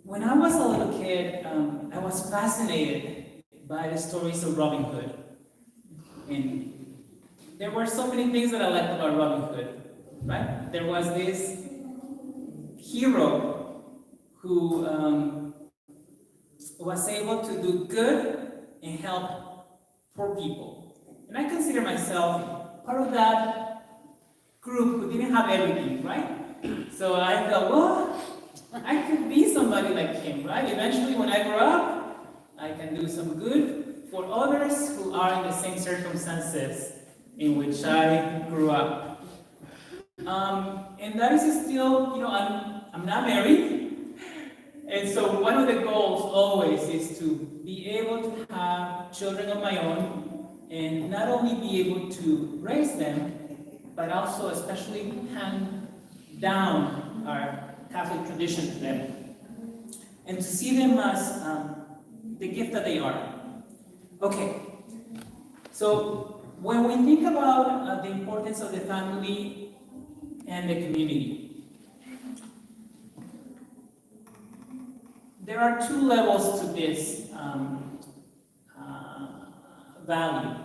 When I was a little kid, I was fascinated by the stories of Robin Hood. And there were so many things that I liked about Robin Hood, right? There was this hero who was able to do good and help poor people. And I consider myself part of that group who didn't have everything, right? So I thought, well, I could be somebody like him, right? Eventually, when I grow up, I can do some good for others who are in the same circumstances in which I grew up. And that is still, I'm not married. And so one of the goals always is to be able to have children of my own and not only be able to raise them, but also especially hand down our Catholic tradition to them and to see them as the gift that they are. Okay, so when we think about the importance of the family and the community, there are two levels to this value.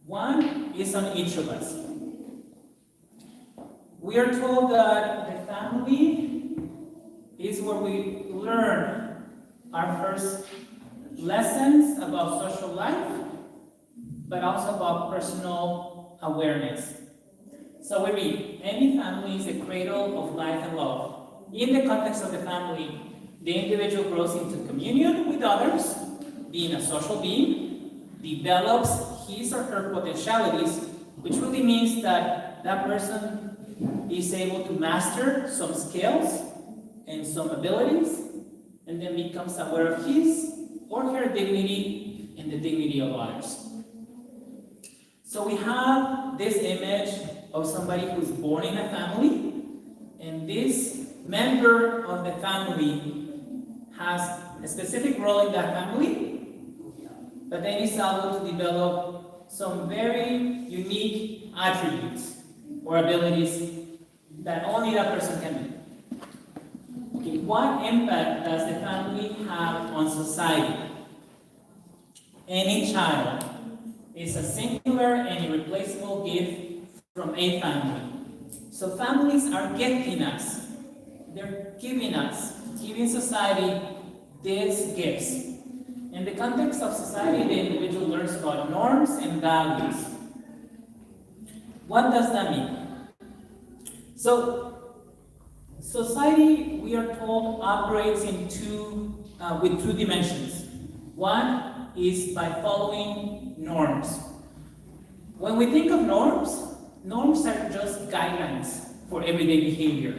One is on each of us. We are told that the family is where we learn our first lessons about social life, but also about personal awareness. So we read, any family is a cradle of life and love. In the context of the family, the individual grows into communion with others, being a social being, develops his or her potentialities, which really means that that person is able to master some skills and some abilities, and then becomes aware of his or her dignity and the dignity of others. So we have this image of somebody who's born in a family, and this member of the family has a specific role in that family, but then is able to develop some very unique attributes or abilities that only that person can do. Okay, what impact does the family have on society? Any child is a singular and irreplaceable gift from a family. So families are gifting us. They're giving society these gifts. In the context of society, the individual learns about norms and values. What does that mean? So, society, we are told, operates with two dimensions. One is by following norms. When we think of norms, norms are just guidelines for everyday behavior.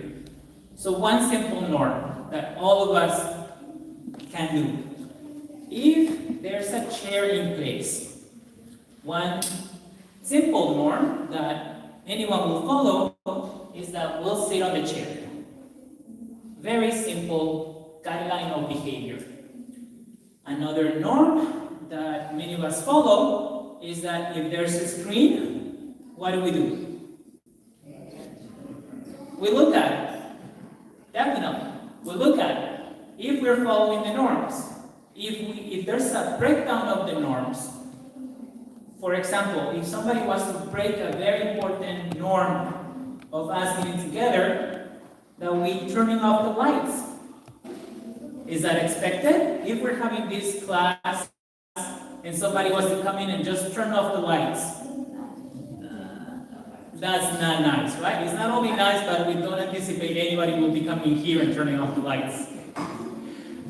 So one simple norm that all of us can do. If there's a chair in place, one simple norm that anyone will follow is that we'll sit on the chair. Very simple guideline of behavior. Another norm that many of us follow is that if there's a screen, what do? We look at it. definitely. We'll look at it. If we're following the norms, if there's a breakdown of the norms, for example, if somebody wants to break a very important norm of us getting together, that we turning off the lights. Is that expected? If we're having this class and somebody wants to come in and just turn off the lights, that's not nice, right? It's not only nice, but we don't anticipate anybody will be coming here and turning off the lights.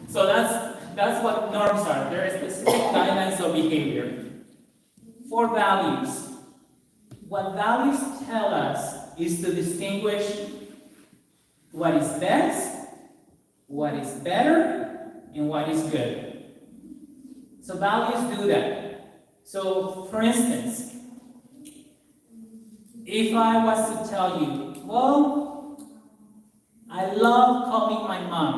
So that's what norms are. There are specific guidelines of behavior. For values, what values tell us is to distinguish what is best, what is better, and what is good. So values do that. So for instance, if I was to tell you, well, I love calling my mom,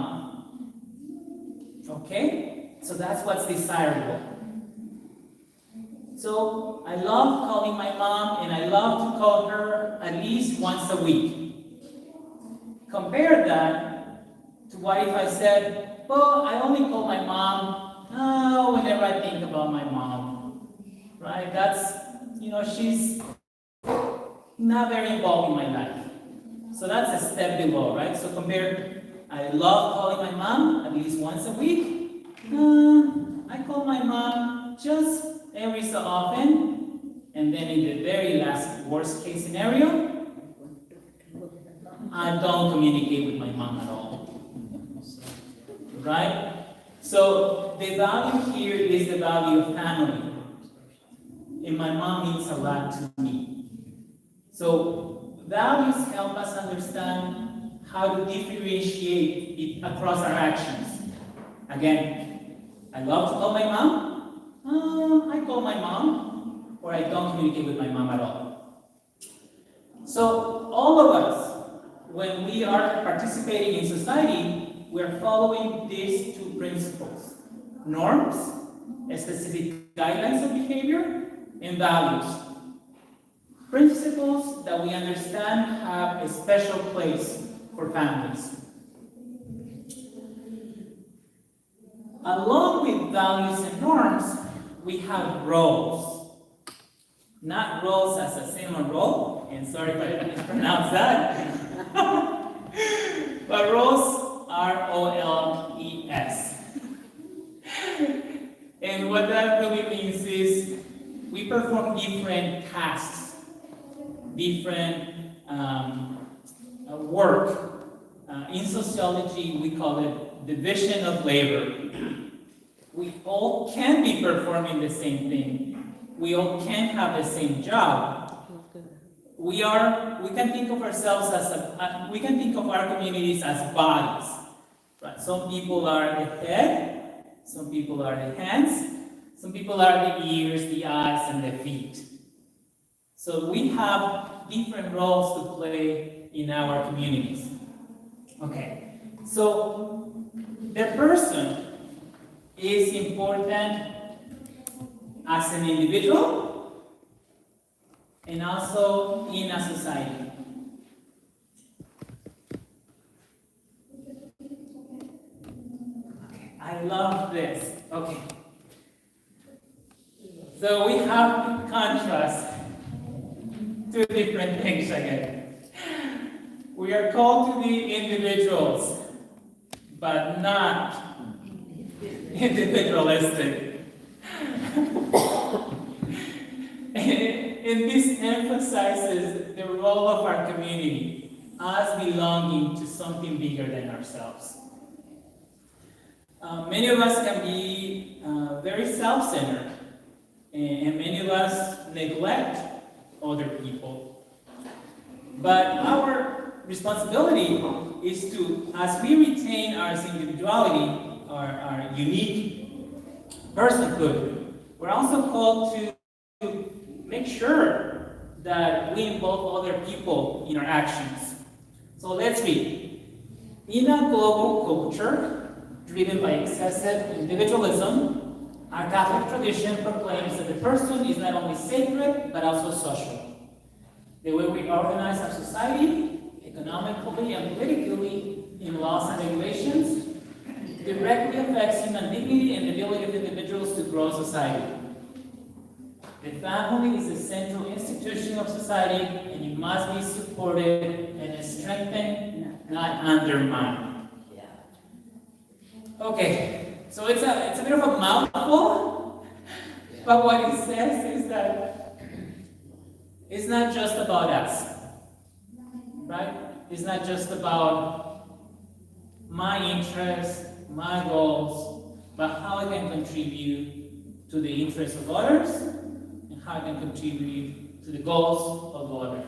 okay? So that's what's desirable. So I love calling my mom, and I love to call her at least once a week. Compare that to what if I said, well, I only call my mom whenever I think about my mom, right? That's, she's not very involved in my life. So that's a step below, right? So compare, I love calling my mom at least once a week. I call my mom just every so often, and then in the very last worst case scenario, I don't communicate with my mom at all, right? So the value here is the value of family, and my mom means a lot to me. So values help us understand how to differentiate it across our actions. Again, I love to call my mom. I call my mom, or I don't communicate with my mom at all. So all of us, when we are participating in society, we are following these two principles: norms, specific guidelines of behavior, and values. Principles that we understand have a special place for families. Along with values and norms, we have roles. Not roles as a cinema role, and sorry if I mispronounced that, but roles, R-O-L-E-S. And what that really means is we perform different tasks, different work. In sociology, we call it division of labor. We all can be performing the same thing. We all can have the same job. We can think of ourselves as we can think of our communities as bodies. Right? Some people are the head, some people are the hands, some people are the ears, the eyes, and the feet. So we have different roles to play in our communities. Okay, so the person is important as an individual and also in a society. Okay, I love this. Okay. So we have to contrast two different things again. We are called to be individuals, but not individualistic. And this emphasizes the role of our community as belonging to something bigger than ourselves. Many of us can be very self-centered, and many of us neglect other people. But our responsibility is to, as we retain our individuality, our unique personhood, we're also called to make sure that we involve other people in our actions. So let's read. In a global culture driven by excessive individualism, our Catholic tradition proclaims that the person is not only sacred, but also social. The way we organize our society, economically and politically, in laws and regulations directly affects human dignity and the ability of individuals to grow society. The family is the central institution of society, and it must be supported and strengthened, not undermined. Okay, so it's a bit of a mouthful, but what it says is that it's not just about us, right? It's not just about my interests, my goals, but how I can contribute to the interests of others and how I can contribute to the goals of others.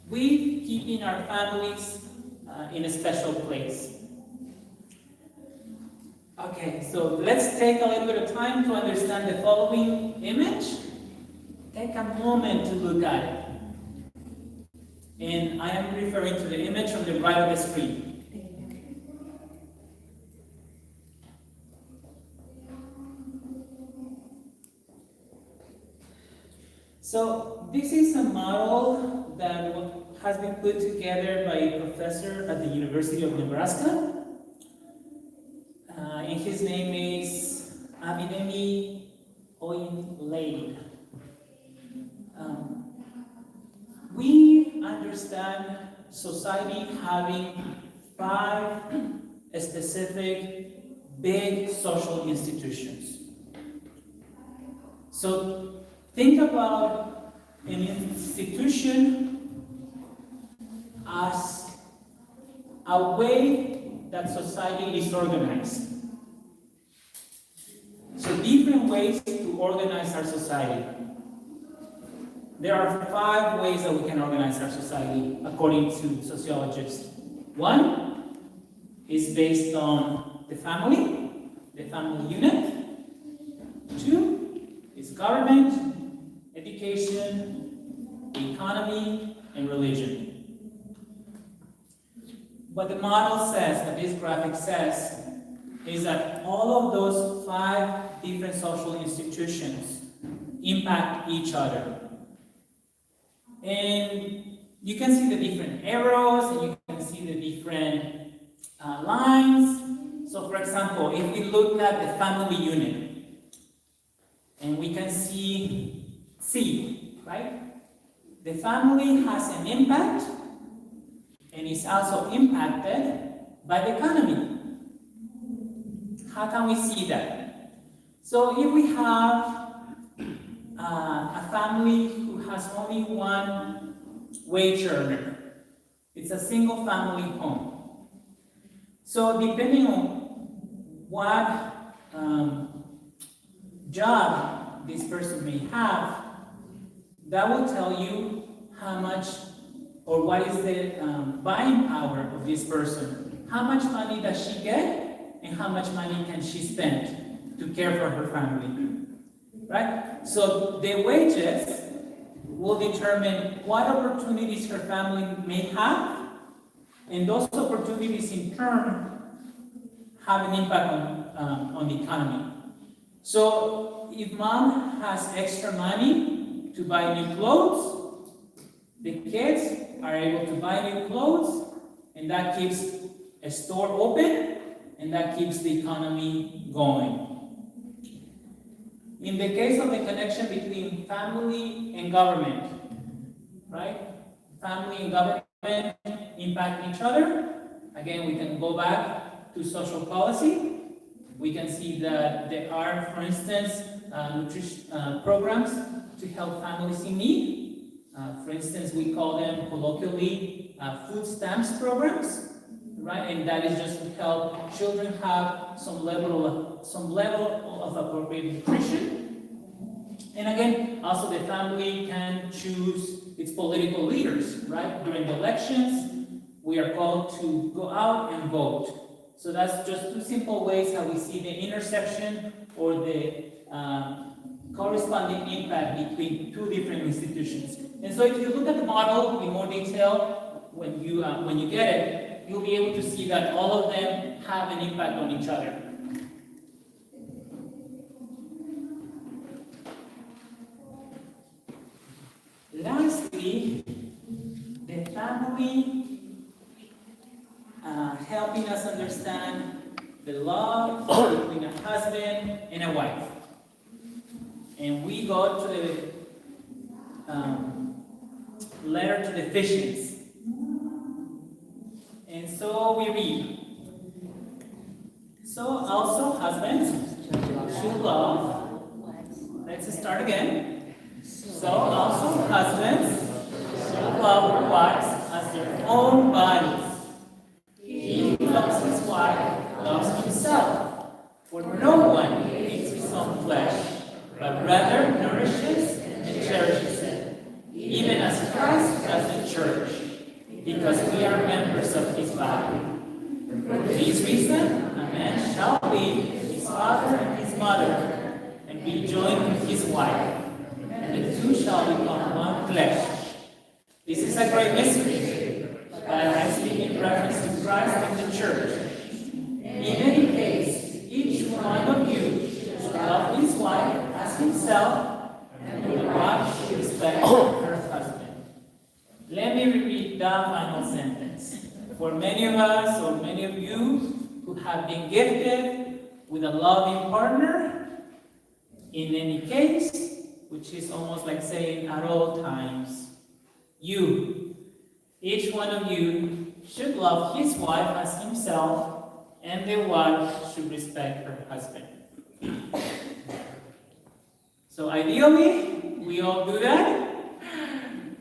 We keeping our families in a special place. Okay, so let's take a little bit of time to understand the following image. Take a moment to look at it. And I am referring to the image on the right of the screen. So this is a model that has been put together by a professor at the University of Nebraska. And his name is Abidemi Oyinlade. We understand society having 5 specific big social institutions. So think about an institution as a way that society is organized. So different ways to organize our society. There are 5 ways that we can organize our society according to sociologists. 1 is based on the family unit. 2 is government, education, the economy, and religion. What the model says, what this graphic says, is that all of those 5 different social institutions impact each other. And you can see the different arrows, and you can see the different lines. So for example, if we look at the family unit, and we can see C, right? The family has an impact, and is also impacted by the economy. How can we see that? So if we have a family who has only one wage earner, it's a single family home. So depending on what job this person may have, that will tell you how much or what is the buying power of this person. How much money does she get? And how much money can she spend to care for her family, right? So the wages will determine what opportunities her family may have, and those opportunities in turn have an impact on the economy. So if mom has extra money to buy new clothes, the kids are able to buy new clothes, and that keeps a store open, and that keeps the economy going. In the case of the connection between family and government, right? Family and government impact each other. Again, we can go back to social policy. We can see that there are, for instance, nutrition programs to help families in need. For instance, we call them colloquially food stamps programs. Right, and that is just to help children have some level of appropriate nutrition. And again, also the family can choose its political leaders. Right, during the elections, we are called to go out and vote. So that's just 2 simple ways how we see the intersection or the corresponding impact between 2 different institutions. And so, if you look at the model in more detail, when you get it, you'll be able to see that all of them have an impact on each other. Lastly, the family helping us understand the love between a husband and a wife. And we go to the letter to the Ephesians. And so we read. So also husbands should love. Let's start again. So also husbands should love their wives as their own bodies. He who loves his wife loves himself. For no one hates his own flesh, but rather nourishes and cherishes it, even as Christ does the church, because we are members of his body. For this reason, a man shall leave his father and his mother, and be joined with his wife, and the two shall become one flesh. This is a great mystery, but I speak in reference to Christ and the church. In any case, each one of you should love his wife as himself, and the wife should respect her husband. Let me repeat that final sentence. For many of us, or many of you, who have been gifted with a loving partner, in any case, which is almost like saying at all times, each one of you should love his wife as himself, and the wife should respect her husband. So ideally, we all do that.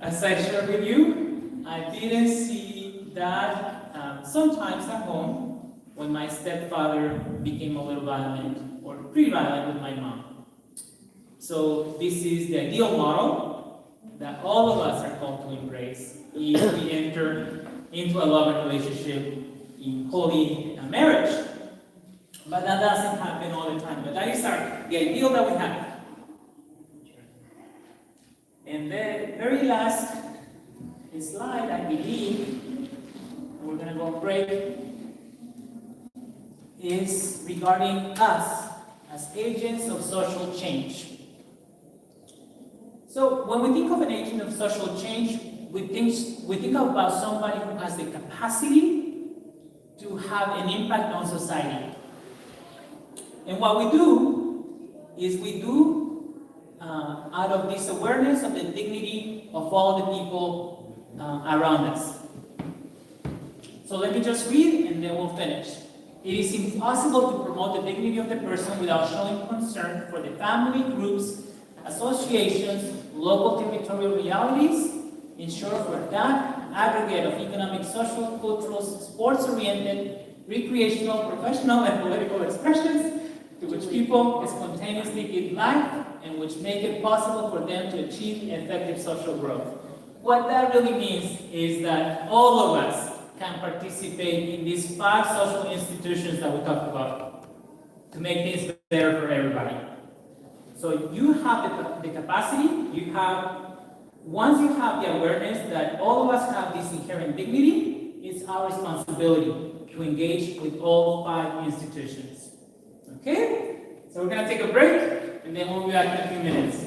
As I shared with you, I didn't see that sometimes at home when my stepfather became a little violent or pretty violent with my mom. So this is the ideal model that all of us are called to embrace if we enter into a loving relationship in holy marriage. But that doesn't happen all the time. But that is the ideal that we have. And the very last slide, I believe, we're going to go on break, is regarding us as agents of social change. So when we think of an agent of social change, we think about somebody who has the capacity to have an impact on society. And what we do is out of this awareness of the dignity of all the people around us. So let me just read and then we'll finish. It is impossible to promote the dignity of the person without showing concern for the family, groups, associations, local territorial realities, in short, for that aggregate of economic, social, cultural, sports-oriented, recreational, professional, and political expressions to which people spontaneously give life and which make it possible for them to achieve effective social growth. What that really means is that all of us can participate in these 5 social institutions that we talked about to make things better for everybody. So you have the capacity, once you have the awareness that all of us have this inherent dignity, it's our responsibility to engage with all 5 institutions. Okay? So we're going to take a break, and then we'll be back in a few minutes.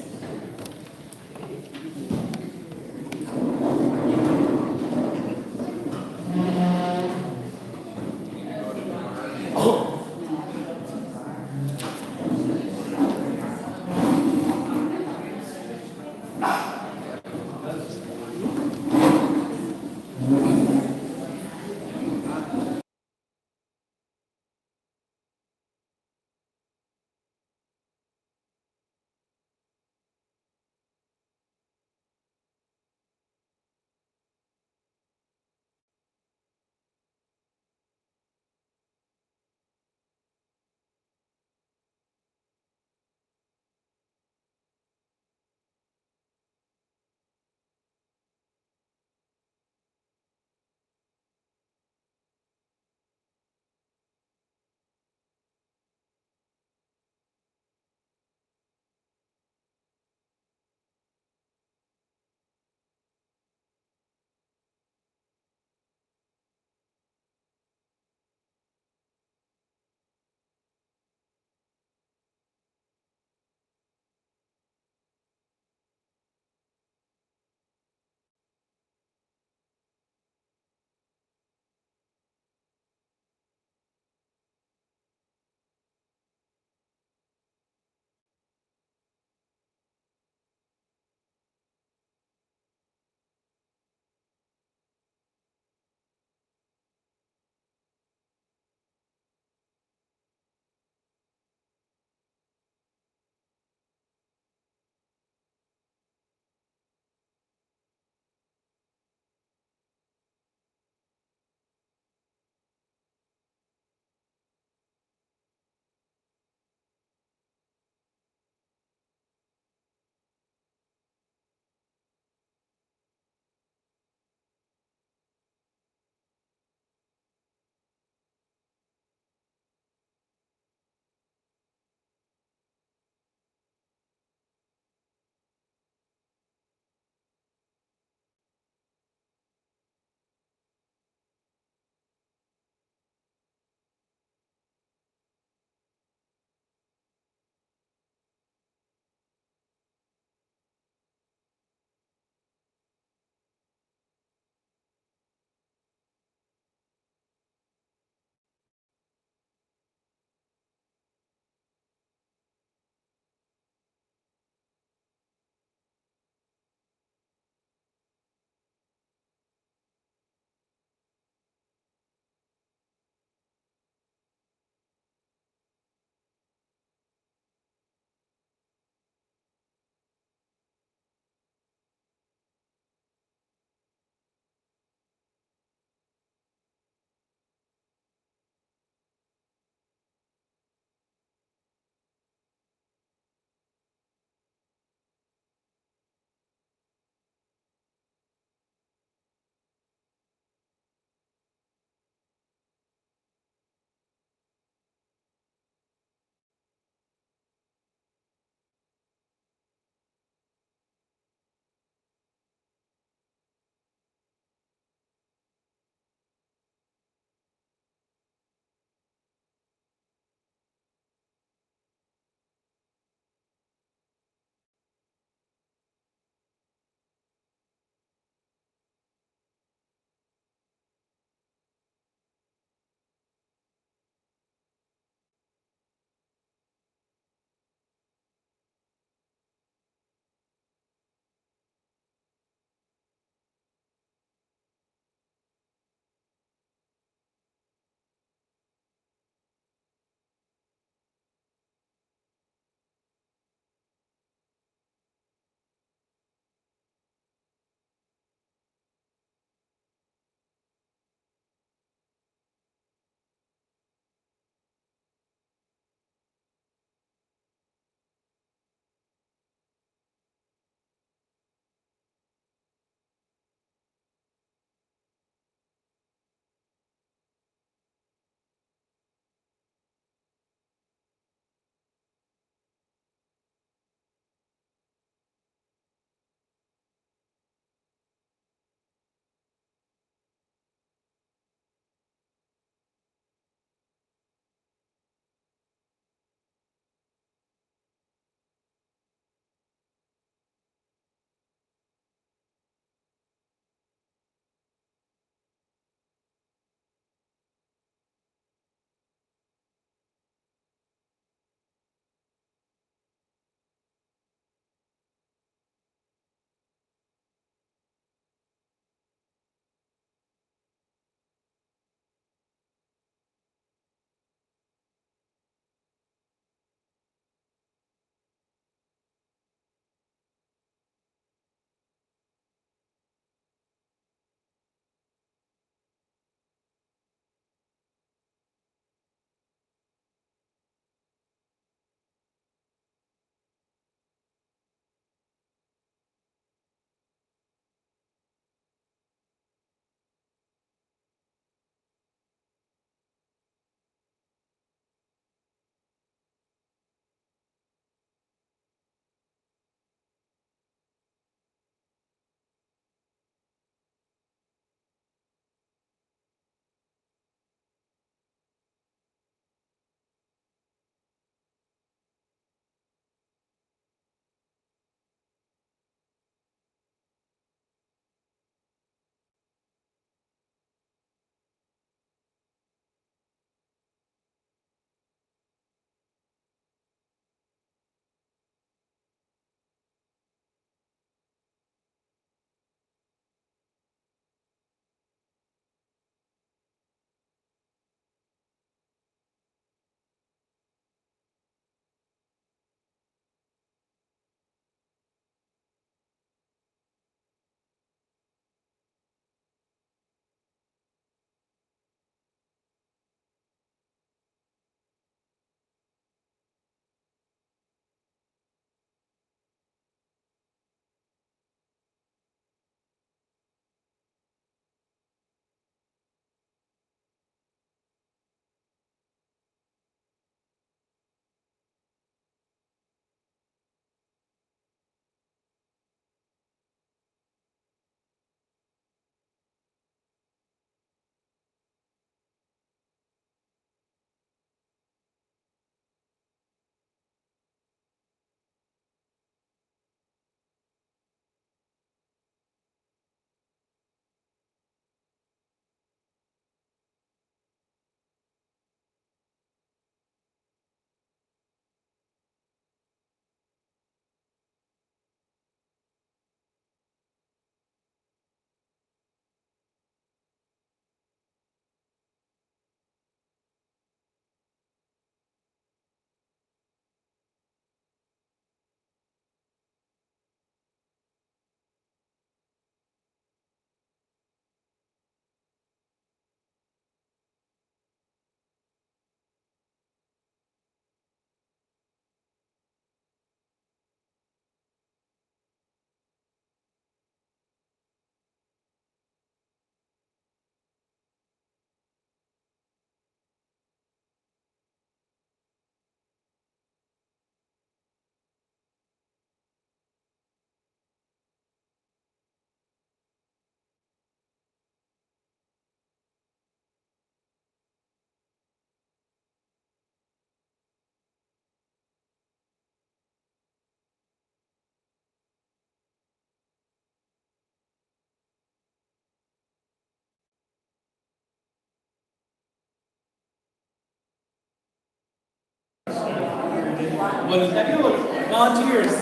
Voluntarios, volunteers.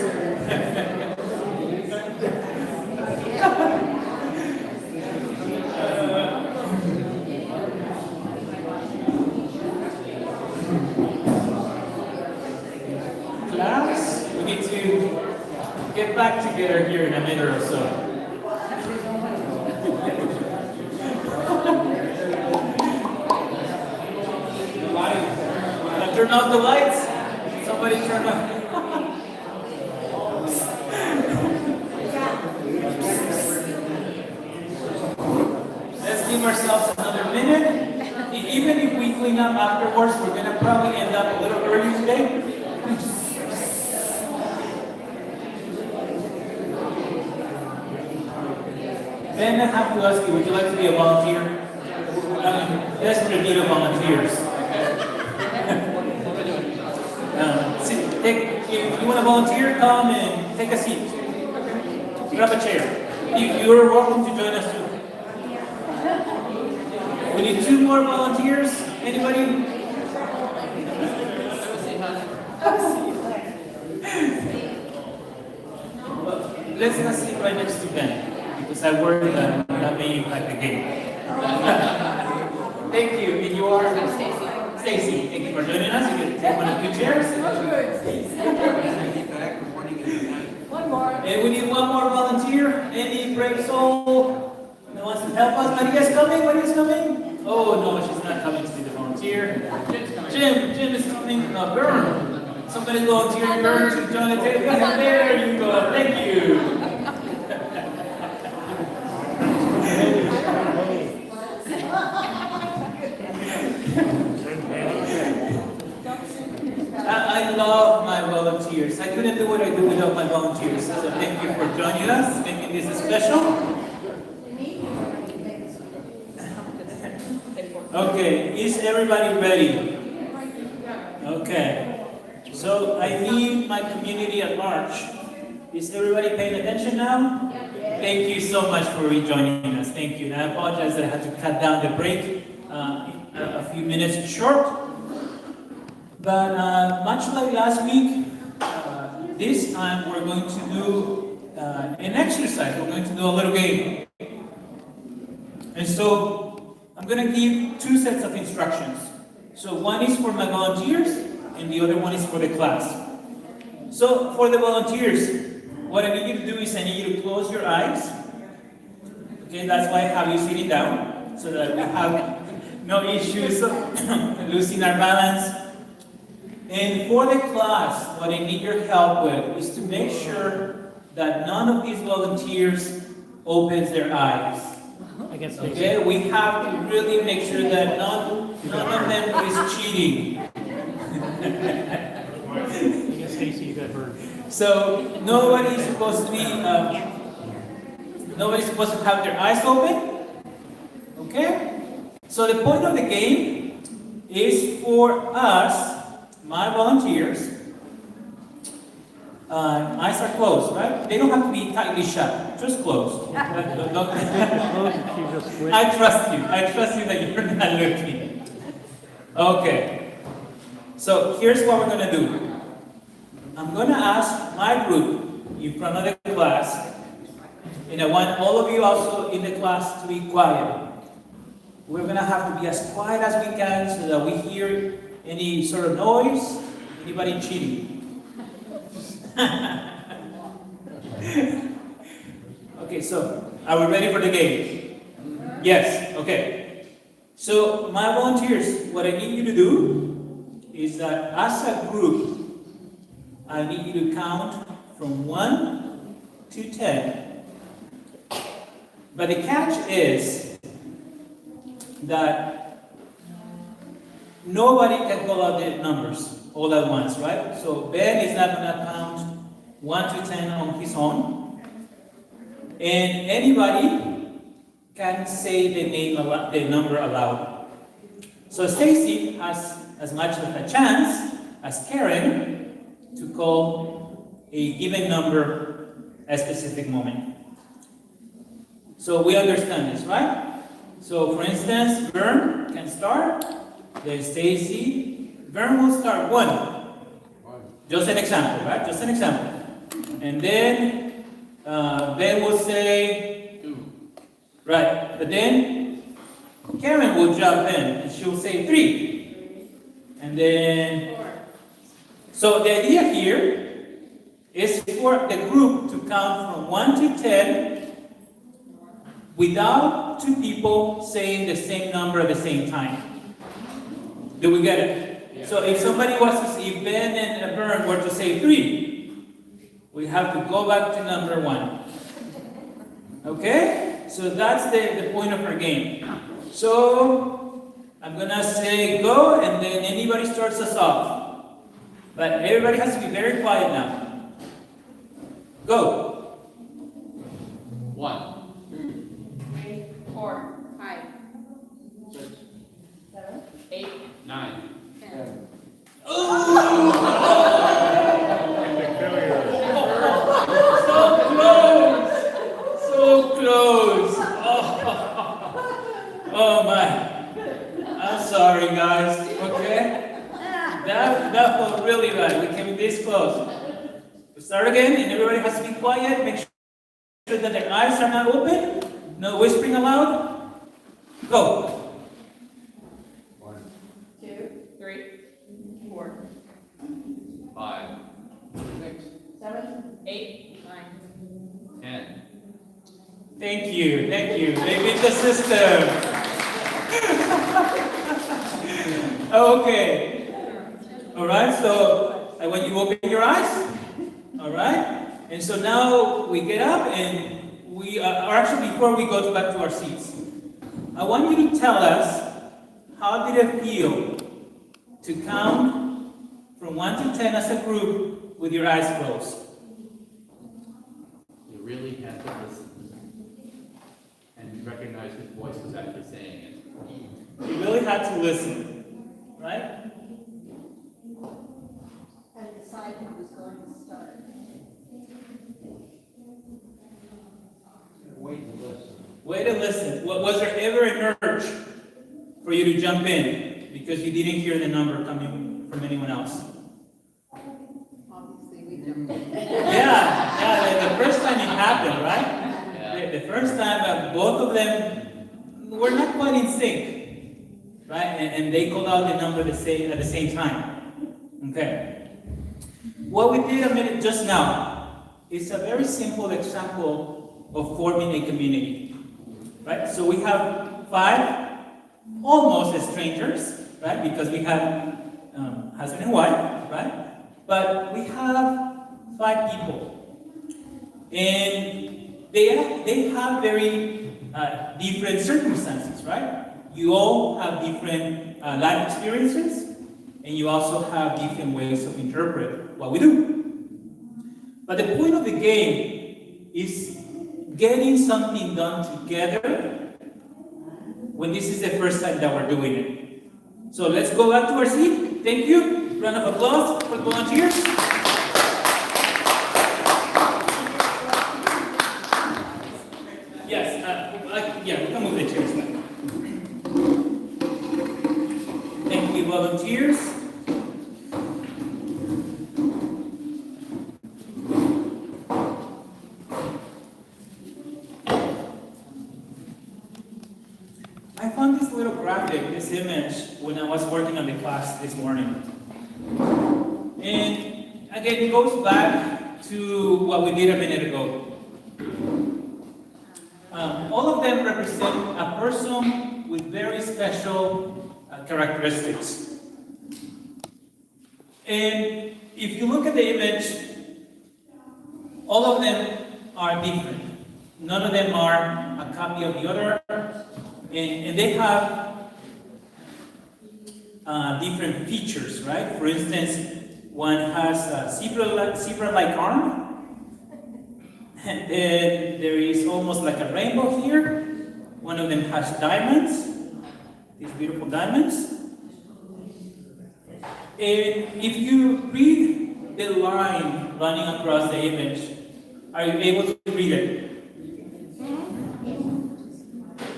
Class, we need to get back together here in a minute or so. Turn off the lights. Somebody turn off. Let's give ourselves another minute. Even if we clean up afterwards, we're gonna probably end up a little early today. Then I have to ask you, would you like to be a volunteer? Desperate need of volunteers. If you want to volunteer, come and take a seat. Grab a chair. You're welcome to join us too. We need 2 more volunteers. Anybody? Let's not sit right next to Ben, because I worry that that may impact the game. Thank you. And you are? Stacy. Thank you for joining us. You can take one of the chairs. One more. And we need 1 more volunteer. Any brave soul that wants to help us? Maria's coming. Maria's coming. Oh no, she's not coming to be the volunteer. Jim is coming. Bern. Somebody volunteer Bern to join the table. There you go. Thank you. I love my volunteers. I couldn't do what I do without my volunteers. So thank you for joining us, making this special. Okay, is everybody ready? Okay. So I need my community at large. Is everybody paying attention now? Thank you so much for rejoining us. Thank you. And I apologize that I had to cut down the break a few minutes short. But much like last week, this time we're going to do an exercise. We're going to do a little game. And so I'm going to give 2 sets of instructions. So one is for my volunteers and the other one is for the class. So for the volunteers, what I need you to do is I need you to close your eyes. Okay, that's why I have you sitting down, so that we have no issues of losing our balance. And for the class, what I need your help with is to make sure that none of these volunteers opens their eyes. Okay, we have to really make sure that none of them is cheating. Stacy, you got her. So nobody's supposed to be, nobody's supposed to have their eyes open. Okay? So the point of the game is for us, my volunteers, eyes are closed, right? They don't have to be tightly shut, just closed. I trust you. I trust you that you're not looking. Okay. So here's what we're going to do. I'm going to ask my group in front of the class, and I want all of you also in the class to be quiet. We're going to have to be as quiet as we can so that we hear any sort of noise, anybody cheating. Okay, so are we ready for the game? Yes, okay. So my volunteers, what I need you to do is that as a group, I need you to count from 1 to 10. But the catch is that nobody can call out the numbers all at once, right? So Ben is not going to count 1 to 10 on his own. And anybody can say the number aloud. So Stacy has as much of a chance as Karen to call a given number at a specific moment. So we understand this, right? So for instance, Vern can start, then Stacy. Vern will start 1. Just an example, right? Just an example. And then Ben will say 2. Right. But then Karen will jump in and she'll say 3. And then, so the idea here is for the group to count from 1 to 10 without 2 people saying the same number at the same time. Do we get it? Yeah. So if somebody was to say, if Ben and Vern were to say 3, we have to go back to number 1. Okay? So that's the point of our game. So I'm gonna say go, and then anybody starts us off. But everybody has to be very quiet now. Go. 1, 3, 4, 5, 6, 7, 8, 9. 10. So close! So close! Oh my. I'm sorry, guys. Okay? That felt really bad. We came this close. We start again, and everybody has to be quiet. Make sure that their eyes are not open. No whispering aloud. Go. 1, 2, 3, 4, 5, 6, 7, 8, 9. 10. Thank you. Thank you. They beat the system. Okay. All right. So I want you to open your eyes. All right. And so now we get up and we are actually before we go back to our seats. I want you to tell us how did it feel to count from 1 to 10 as a group with your eyes closed. You really have to listen and recognize which voice is actually saying it. You really had to listen, right? And decide who was going to start. Wait to listen. Way to listen. Was there ever an urge for you to jump in because you didn't hear the number coming from anyone else? Obviously, we jumped in. Yeah, the first time it happened, right? Yeah. The first time, both of them were not quite in sync, right? And they called out the number at the same time. Okay. What we did a minute just now is a very simple example of forming a community, right? So we have 5 almost as strangers, right? Because we have husband and wife, right? But we have 5 people, and they have very different circumstances, right? You all have different life experiences, and you also have different ways of interpret what we do. But the point of the game is getting something done together when this is the first time that we're doing it. So let's go back to our seat. Thank you. Round of applause for the volunteers. Yes, yeah, we can move the chairs back. Thank you, volunteers. I found this little graphic, this image, when I was working on the class this morning. And again, it goes back to what we did a minute ago. All of them represent a person with very special characteristics. And if you look at the image, all of them are different. None of them are a copy of the other. And they have different features, right? For instance, one has a zebra-like arm, and then there is almost like a rainbow here. One of them has diamonds, these beautiful diamonds. And if you read the line running across the image, are you able to read it?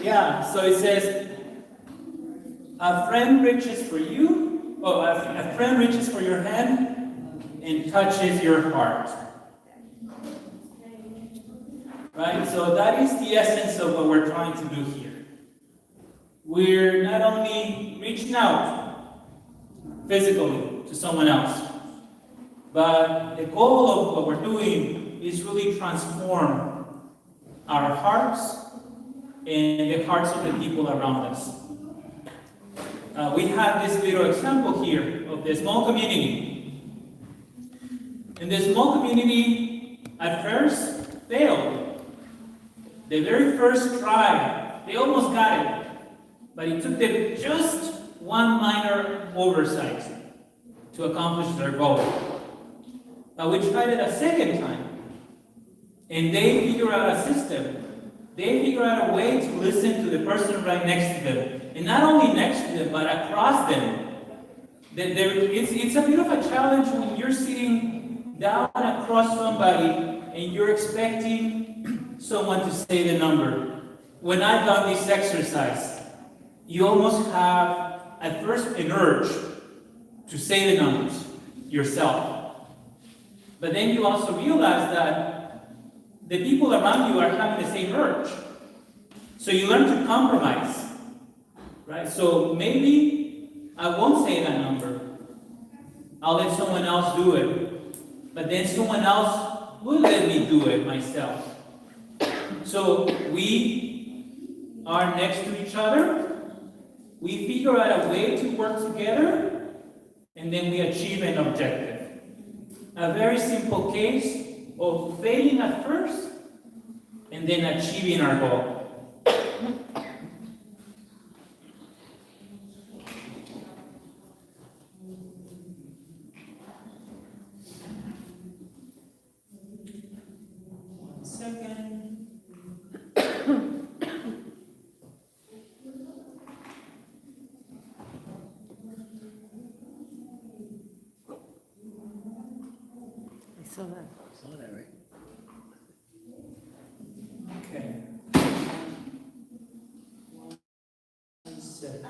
Yeah, so it says, a friend reaches for you, a friend reaches for your hand, and touches your heart. Right? So that is the essence of what we're trying to do here. We're not only reaching out physically to someone else, but the goal of what we're doing is really transform our hearts and the hearts of the people around us. We have this little example here of the small community. And the small community at first failed. The very first try, they almost got it, but it took them just one minor oversight to accomplish their goal. But we tried it a second time, and they figured out a system. They figured out a way to listen to the person right next to them, and not only next to them, but across them. It's a bit of a challenge when you're sitting down across somebody and you're expecting someone to say the number. When I've done this exercise, you almost have at first an urge to say the numbers yourself. But then you also realize that the people around you are having the same urge. So you learn to compromise, right? So maybe I won't say that number. I'll let someone else do it. But then someone else will let me do it myself. So we are next to each other. We figure out a way to work together, and then we achieve an objective. A very simple case of failing at first, and then achieving our goal. One second. I saw that. Okay. One second.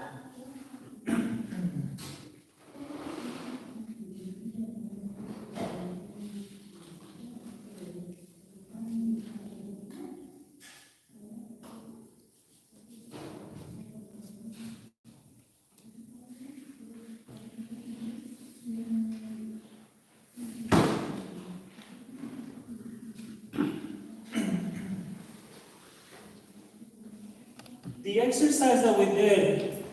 The exercise that we did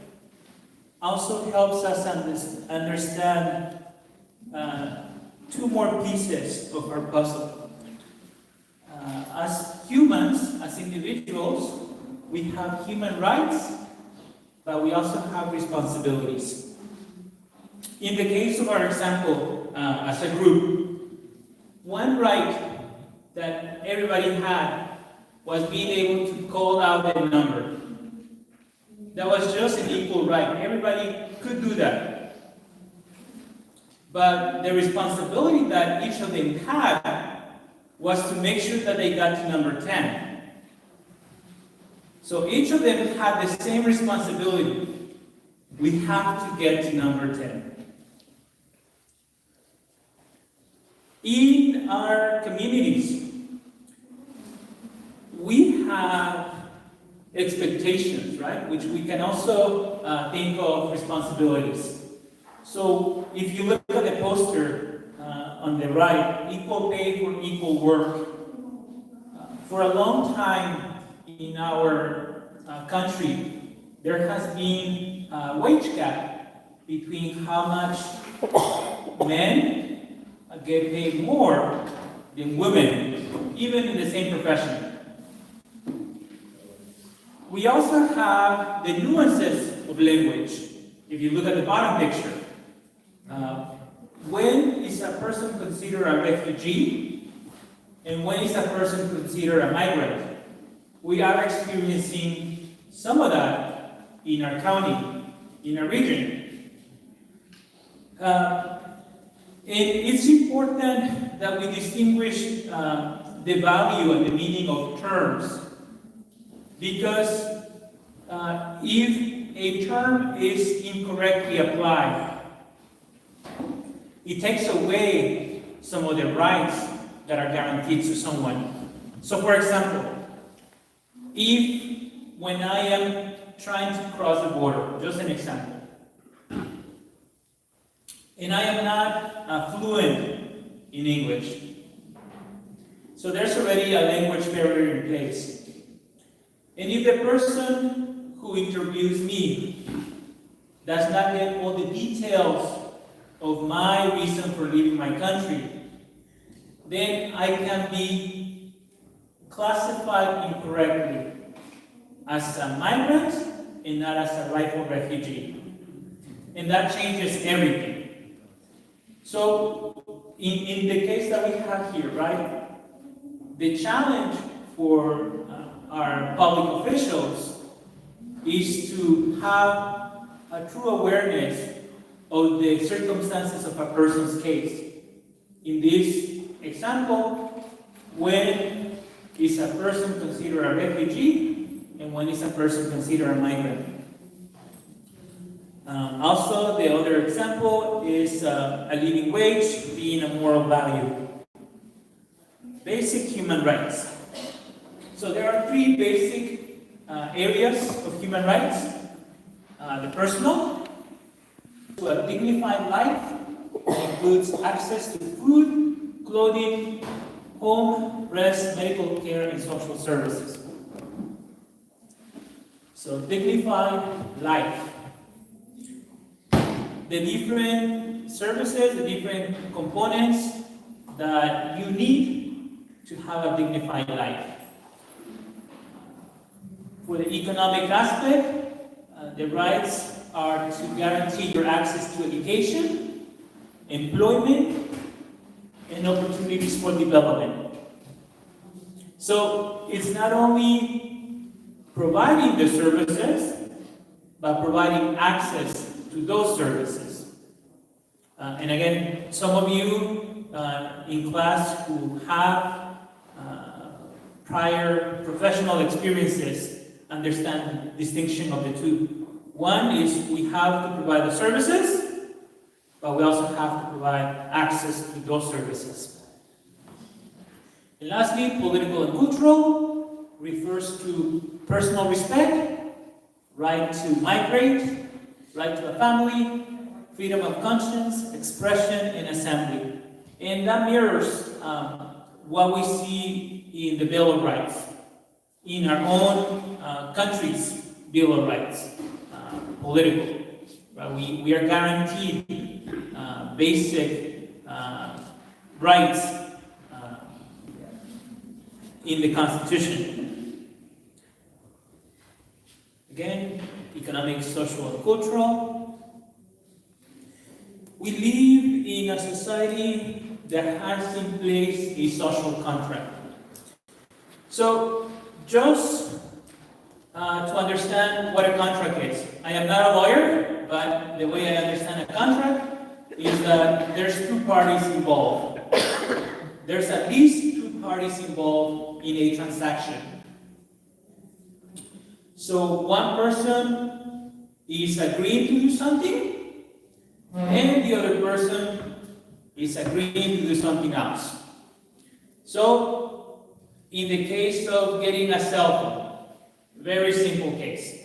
also helps us understand two more pieces of our puzzle. As humans, as individuals, we have human rights, but we also have responsibilities. In the case of our example, as a group, one right that everybody had was being able to call out a number. That was just an equal right. Everybody could do that. But the responsibility that each of them had was to make sure that they got to number 10. So each of them had the same responsibility. We have to get to number 10. In our communities, we have expectations, right? Which we can also think of responsibilities. So if you look at the poster on the right, equal pay for equal work. For a long time in our country, there has been a wage gap between how much men get paid more than women, even in the same profession. We also have the nuances of language. If you look at the bottom picture, when is a person considered a refugee, and when is a person considered a migrant? We are experiencing some of that in our county, in our region. It's important that we distinguish the value and the meaning of terms. Because if a term is incorrectly applied, it takes away some of the rights that are guaranteed to someone. So for example, if when I am trying to cross the border, just an example, and I am not fluent in English, so there's already a language barrier in place. And if the person who interviews me does not get all the details of my reason for leaving my country, then I can be classified incorrectly as a migrant and not as a rightful refugee. And that changes everything. So, in the case that we have here, right, the challenge for our public officials is to have a true awareness of the circumstances of a person's case. In this example, when is a person considered a refugee and when is a person considered a migrant. Also, the other example is a living wage being a moral value. Basic human rights. So there are three basic areas of human rights. The personal, to a dignified life, includes access to food, clothing, home, rest, medical care, and social services. So dignified life. The different services, the different components that you need to have a dignified life. For the economic aspect, the rights are to guarantee your access to education, employment, and opportunities for development. So it's not only providing the services, but providing access to those services. And again, some of you in class who have prior professional experiences understand the distinction of the two. One is we have to provide the services, but we also have to provide access to those services. And lastly, political and cultural refers to personal respect, right to migrate, right to a family, freedom of conscience, expression, and assembly. And that mirrors what we see in the Bill of Rights, in our own country's Bill of Rights, political. Right? We are guaranteed basic rights in the Constitution. Again, economic, social, and cultural. We live in a society that has in place a social contract. So, just to understand what a contract is. I am not a lawyer, but the way I understand a contract is that there's two parties involved. There's at least two parties involved in a transaction. So one person is agreeing to do something, and the other person is agreeing to do something else. So, in the case of getting a cell phone, very simple case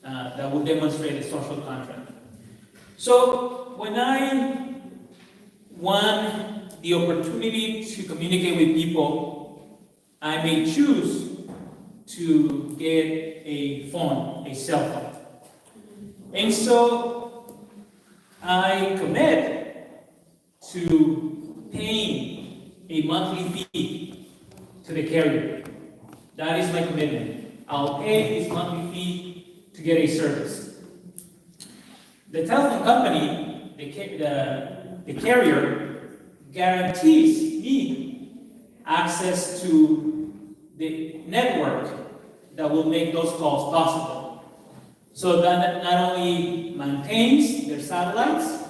that will demonstrate a social contract. So, when I want the opportunity to communicate with people, I may choose to get a phone, a cell phone. And so, I commit to paying a monthly fee to the carrier. That is my commitment. I'll pay this monthly fee to get a service. The telephone company, the carrier, guarantees me access to the network that will make those calls possible. So that not only maintains their satellites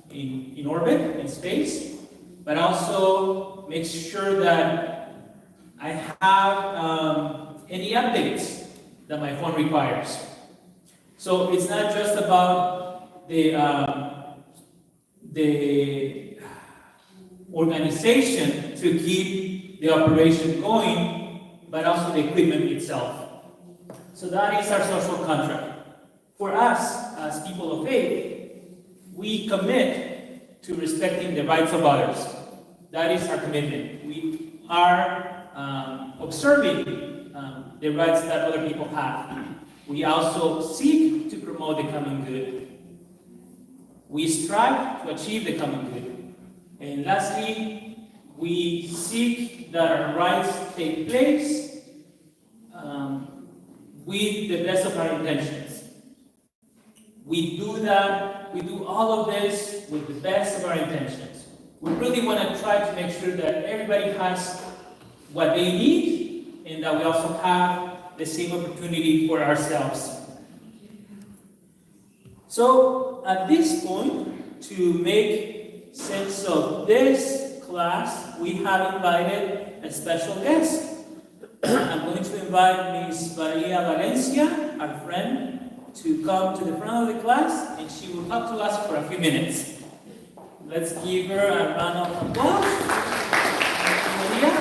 in orbit, in space, but also makes sure that I have any updates that my phone requires. So it's not just about the organization to keep the operation going, but also the equipment itself. So that is our social contract. For us, as people of faith, we commit to respecting the rights of others. That is our commitment. We are observing the rights that other people have. We also seek to promote the common good. We strive to achieve the common good. And lastly, we seek that our rights take place with the best of our intentions. We do all of this with the best of our intentions. We really want to try to make sure that everybody has what they need and that we also have the same opportunity for ourselves. So at this point, to make sense of this class, we have invited a special guest. I'm going to invite Ms. Maria Valencia, our friend, to come to the front of the class, and she will talk to us for a few minutes. Let's give her a round of applause. Maria.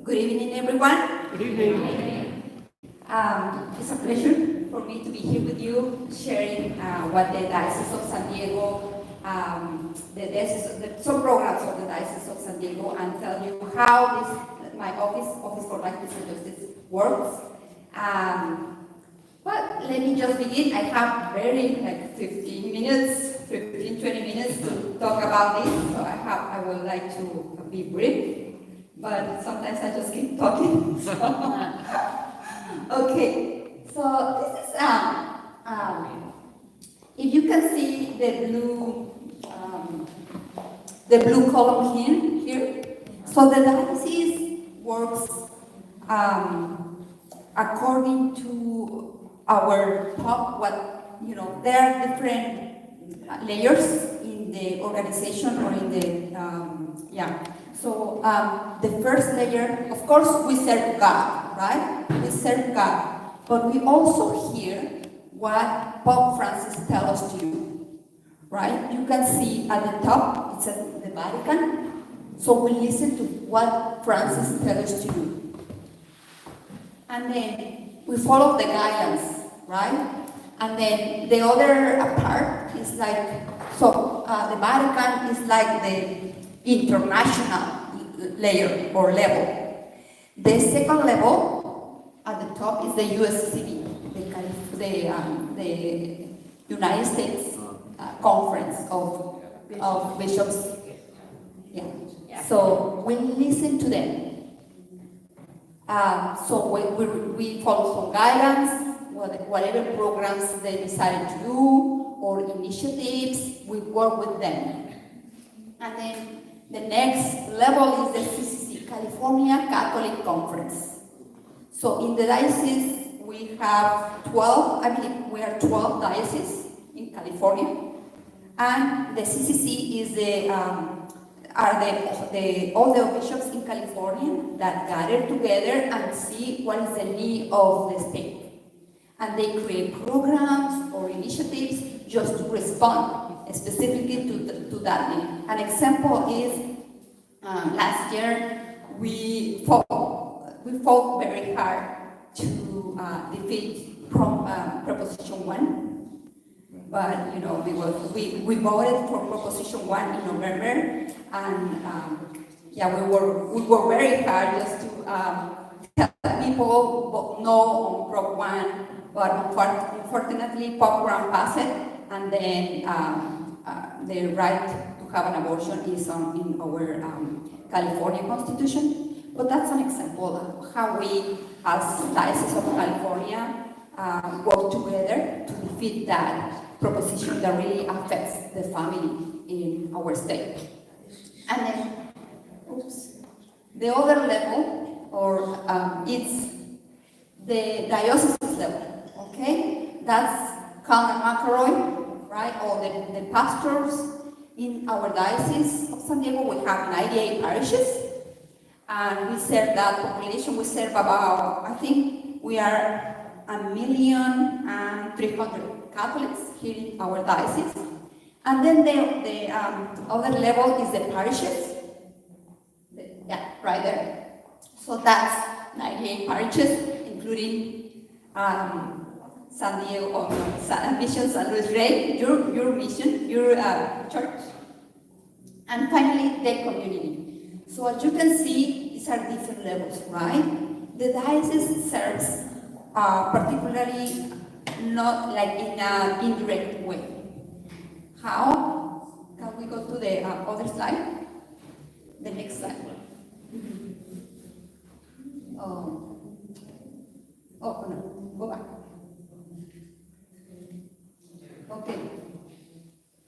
Good evening, everyone. Good evening. It's a pleasure for me to be here with you, sharing what the Diocese of San Diego, some programs of the Diocese of San Diego, and tell you how my Office for Life, Peace, and Justice works. But let me just begin. I have 20 minutes to talk about this, so I would like to be brief. But sometimes I just keep talking. Okay, so this is if you can see the blue column here. So the diocese works according to our top. There are different layers in the organization or in the So the first layer, of course, we serve God, right? We serve God, but we also hear what Pope Francis tells us to do, right? You can see at the top, it says the Vatican. So we listen to what Francis tells us to do. And then we follow the guidance, right? And then the other part is the Vatican is like the international layer or level. The second level at the top is the USCB, the United States Conference of Bishops. Yeah. So we listen to them. So we follow some guidance, whatever programs they decided to do or initiatives, we work with them. And then the next level is the CCC, California Catholic Conference. So in the diocese, we have 12, I believe we are 12 dioceses in California. And the CCC is all the bishops in California that gather together and see what is the need of the state. And they create programs or initiatives just to respond specifically to that need. An example is last year we fought very hard to defeat Proposition 1, but we voted for Proposition 1 in November, and we were very hard just to tell people no on Prop 1, but unfortunately Pope Grant passed it. And then the right to have an abortion is in our California Constitution. But that's an example of how we, as Diocese of California, work together to defeat that proposition that really affects the family in our state. And then, the other level, it's the diocese level, okay? That's Cardinal McElroy, right? Or the pastors, In our Diocese of San Diego, we have 98 parishes, and we serve that population. We serve about, I think we are 1,300,000 Catholics here in our diocese. And then the other level is the parishes. Yeah, right there. So that's 98 parishes, including San Diego, Mission San Luis Rey, your mission, your church. And finally, the community. So as you can see, these are different levels, right? The diocese serves particularly not like in an indirect way. How? Can we go to the other slide? The next slide. Oh no, go back. Okay.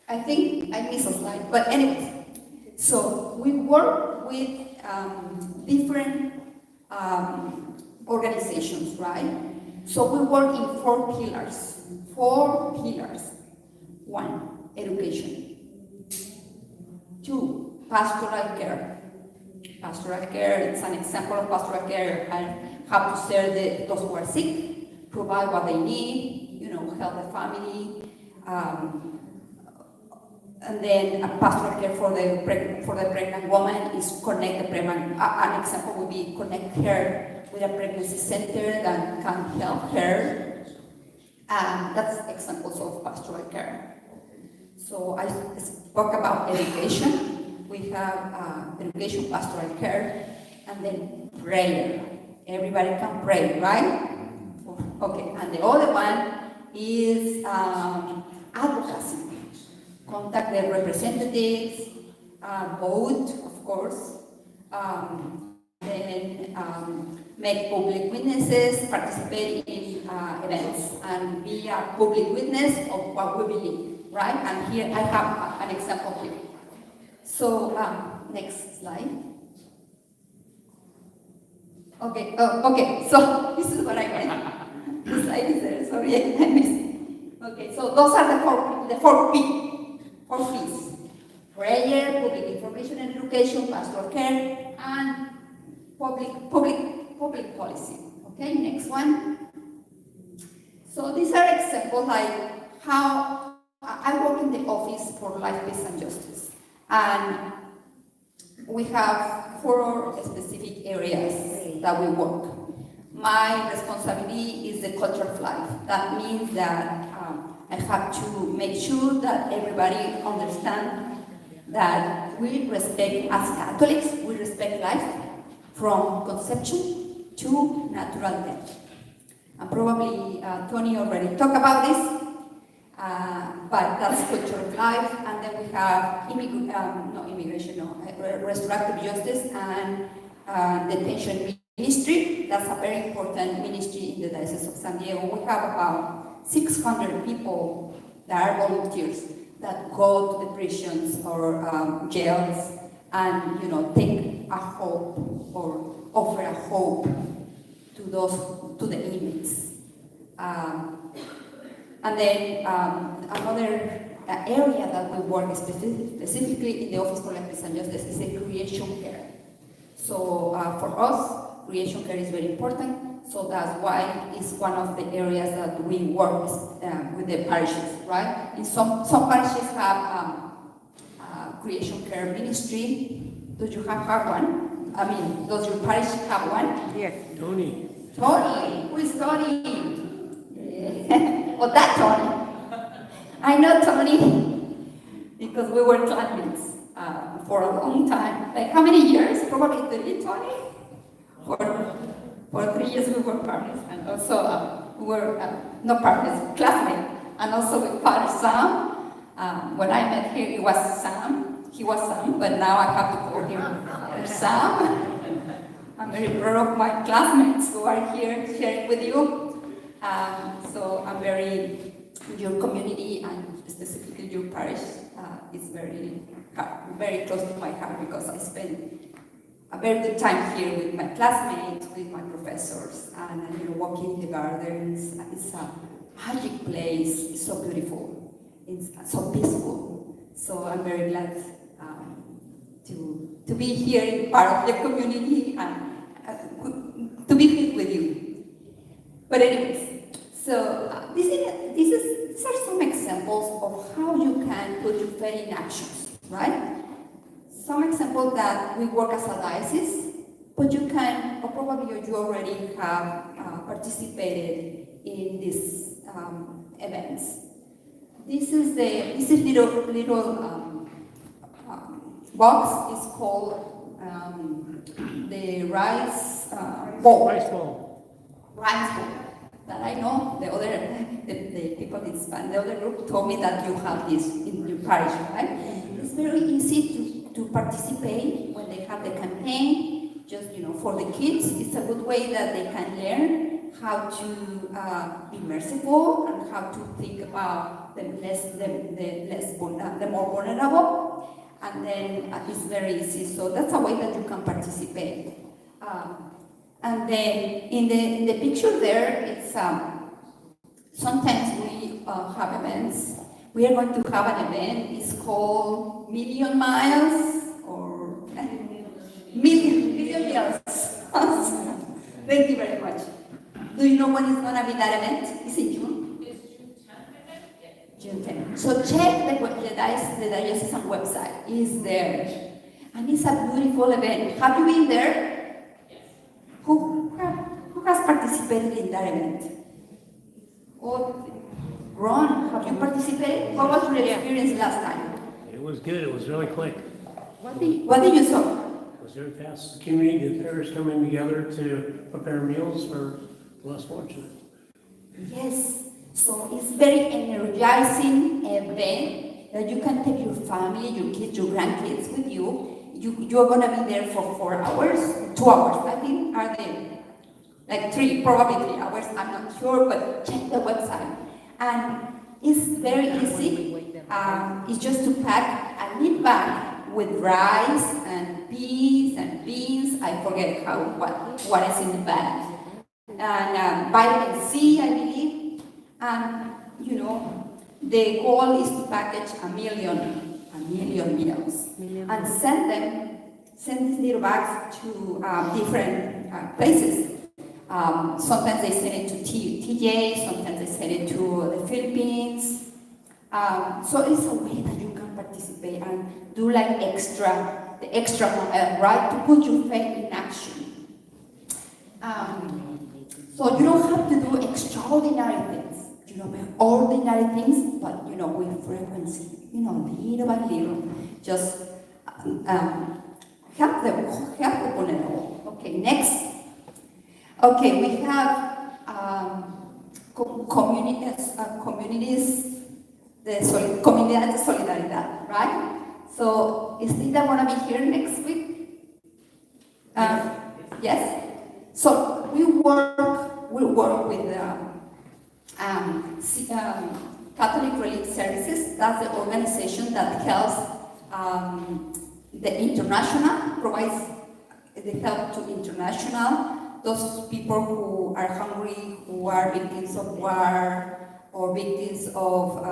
I think I missed a slide, but anyways. So we work with different organizations, right? So we work in 4 pillars. 4 pillars. 1, education. 2, pastoral care. Pastoral care, it's an example of pastoral care and how to serve those who are sick, provide what they need, help the family. And then a pastoral care for the pregnant woman is connect the pregnant. An example would be connect her with a pregnancy center that can help her. That's examples of pastoral care. So I spoke about education. We have education, pastoral care, and then prayer. Everybody can pray, right? Okay, and the other one is advocacy. Contact the representatives, vote, of course, then make public witnesses, participate in events, and be a public witness of what we believe, right? And here I have an example here. So, next slide. Okay, okay, so this is what I meant. The slide is there, sorry, I missed it. Okay, so those are the four P's. Prayer, public information and education, pastoral care, and public policy. Okay, next one. So these are examples like how I work in the Office for Life, Peace and Justice. And we have 4 specific areas that we work. My responsibility is the culture of life. That means that I have to make sure that everybody understands that we respect, as Catholics, we respect life from conception to natural death. And probably Tony already talked about this, but that's culture of life. And then we have restorative justice and detention ministry. That's a very important ministry in the Diocese of San Diego. We have about 600 people that are volunteers that go to the prisons or jails and take a hope or offer a hope to the inmates. And then another area that we work specifically in the Office for Life, Peace and Justice is the creation care. So for us, creation care is very important. So that's why it's one of the areas that we work with the parishes, right? In some parishes have creation care ministry. Do you have one? I mean, does your parish have one? Yes. Tony. Tony, who is Tony? Yeah. Oh, that Tony. I know Tony because we were classmates for a long time. Like how many years? Probably 3, Tony? For 3 years we were partners, and also we were not partners, classmates, and also with Father Sam. When I met him, he was Sam, but now I have to call him Father Sam. I'm very proud of my classmates who are here sharing with you. So I'm your community and specifically your parish is very close to my heart because I spend a very good time here with my classmates, with my professors, and walking the gardens. It's a magic place. It's so beautiful. It's so peaceful. So I'm very glad to be here, part of the community, and to be here with you. But anyways, so these are some examples of how you can put your faith in actions, right? Some examples that we work as a diocese, but you can, or probably you already have participated in these events. This little box is called the rice bowl. Rice bowl. Rice bowl. That I know the people in Spain, the other group told me that you have this in your parish, right? It's very easy to participate when they have the campaign. Just for the kids, it's a good way that they can learn how to be merciful and how to think about the more vulnerable. And then it's very easy. So that's a way that you can participate. And then in the picture there, it's sometimes we have events. We are going to have an event. It's called Million Miles or Million Years. Thank you very much. Do you know when it's going to be that event? Is it June? It's June 10th, I think? June 10th. So check the diocesan website. It's there. And it's a beautiful event. Have you been there? Who has participated in that event? Oh, Ron, have you participated? What was your experience last time? It was good, it was really quick. What did you saw? It was very fast. The community, the parish coming together to prepare meals for the less fortunate. Yes, so it's very energizing event that you can take your family, your kids, your grandkids with you. You're going to be there for 4 hours, 2 hours, I think, are they? Like probably 3 hours, I'm not sure, but check the website. And it's very easy. It's just to pack a neat bag with rice and peas and beans. I forget what is in the bag. And vitamin C, I believe. And, the goal is to package a million meals and send these little bags to different places. Sometimes they send it to TJ, sometimes they send it to the Philippines. So it's a way that you can participate and do like the extra mile, right? To put your faith in action. So you don't have to do extraordinary things. Ordinary things, but with frequency, little by little, just help the vulnerable. Okay, next. Okay, we have communities, Comunidad de Solidaridad, right? So is Linda gonna be here next week? Yes. So we work with Catholic Relief Services. That's the organization that helps the international, provides the help to international, those people who are hungry, who are victims of war or victims of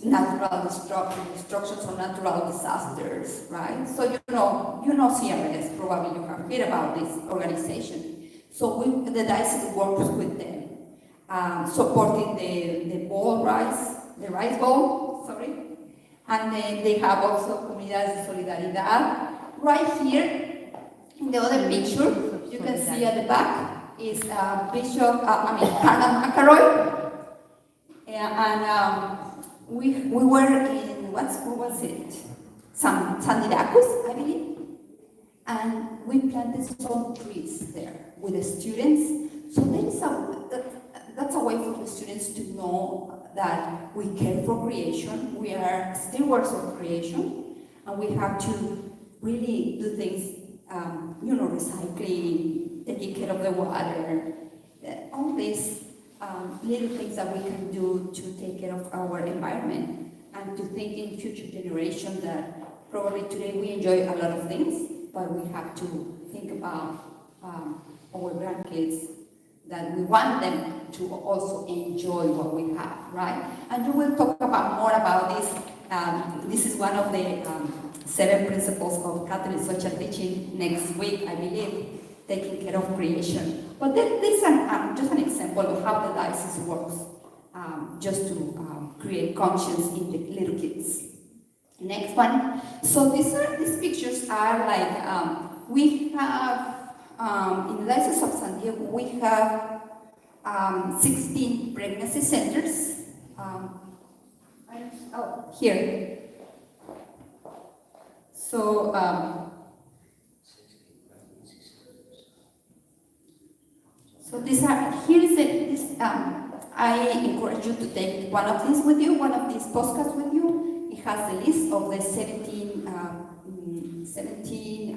natural destructions or natural disasters, right? So you know CRS, probably you have heard about this organization. So the diocese works with them. Supporting the rice bowl, and then they have also Comunidades de Solidaridad. Right here, in the other picture, you can see at the back is Cardinal McElroy, and we were in what school was it? San Diracus, I believe, and we planted some trees there with the students. So that's a way for the students to know that we care for creation. We are still works of creation, and we have to really do things, recycling, taking care of the water, all these little things that we can do to take care of our environment and to think in future generations that probably today we enjoy a lot of things, but we have to think about our grandkids that we want them to also enjoy what we have, right? And you will talk about more about this. This is one of the 7 principles of Catholic social teaching next week, I believe, taking care of creation. But this is just an example of how the diocese works, just to create conscience in the little kids. Next one. So these pictures are like, we have, in the Diocese of San Diego, we have 16 pregnancy centers. Here. So, I encourage you to take one of these with you, one of these postcards with you. It has the list of the 17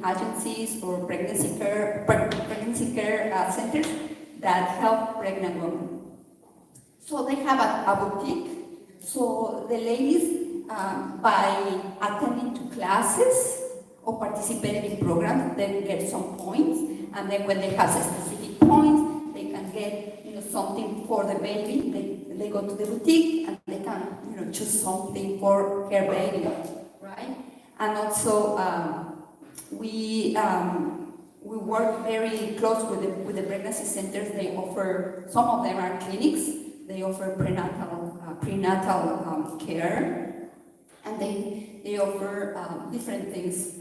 agencies or pregnancy care centers that help pregnant women. So they have a boutique. So the ladies, by attending to classes or participating in programs, they get some points, and then when they have specific points, they can get something for the baby. They go to the boutique and they can choose something for her baby, right? And also we work very close with the pregnancy centers. They offer, some of them are clinics. They offer prenatal care, and they offer different things,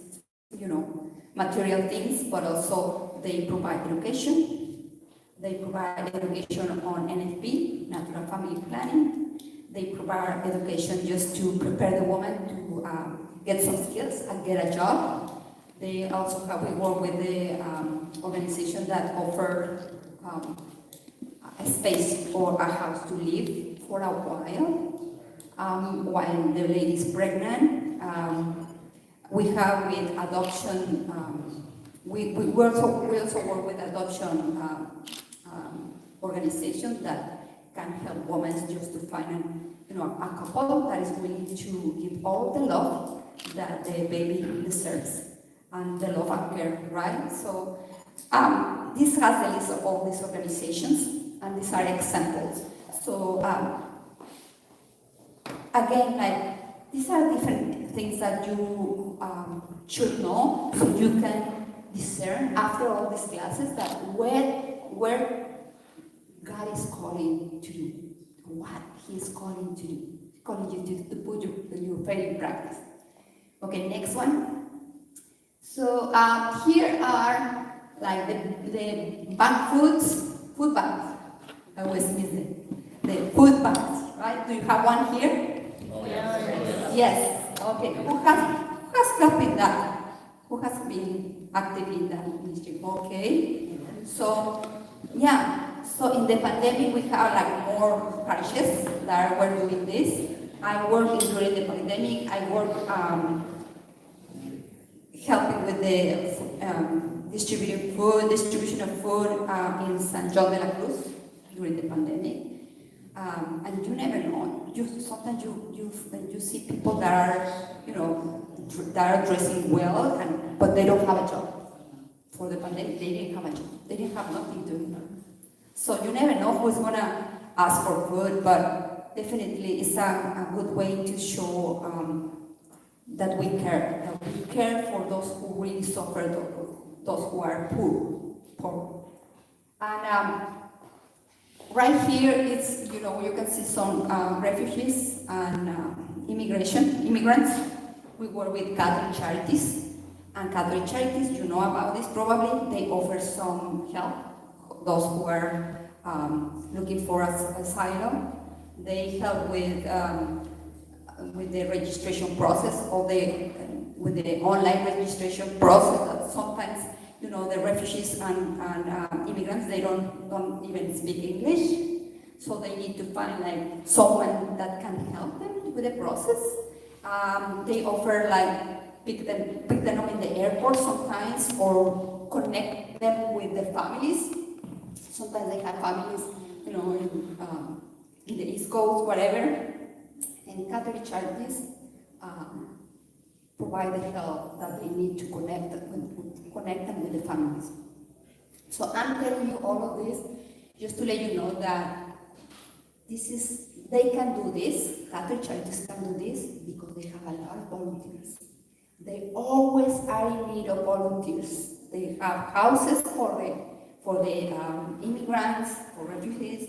material things, but also they provide education. They provide education on NFP, natural family planning. They provide education just to prepare the woman to get some skills and get a job. They also we work with the organization that offer a space or a house to live for a while the lady is pregnant. We have with adoption, we also work with adoption organizations that can help women just to find a couple that is willing to give all the love that the baby deserves and the love and care, right? So this has the list of all these organizations, and these are examples. So again, these are different things that you should know, so you can discern after all these classes that where God is calling to you, what He is calling to you, calling you to put your faith in practice. Okay, next one. So here are like the food banks. I always miss the food banks, right? Do you have one here? Yes. Okay. Who has helped in that? Who has been active in that initiative? Okay. So yeah. So in the pandemic, we have like more parishes that were doing this. I worked during the pandemic. I worked helping with the distribution of food in San John de la Cruz during the pandemic. And you never know. Sometimes you see people that are that are dressing well, but they don't have a job. For the pandemic, they didn't have a job. They didn't have nothing to do. So you never know who's gonna ask for food, but definitely it's a good way to show that we care for those who really suffer, those who are poor. And right here, it's you can see some refugees and immigrants. We work with Catholic Charities, and Catholic Charities, you know about this probably. They offer some help. Those who are looking for asylum, they help with the registration process or with the online registration process. That sometimes, the refugees and immigrants, they don't even speak English, so they need to find like someone that can help them with the process. They offer like pick them up in the airport sometimes, or connect them with their families. Sometimes they have families, in the East Coast, whatever. And Catholic Charities provide the help that they need to connect them with the families. So I'm telling you all of this just to let you know that they can do this, Catholic charities can do this because they have a lot of volunteers. They always are in need of volunteers. They have houses for the immigrants, for refugees,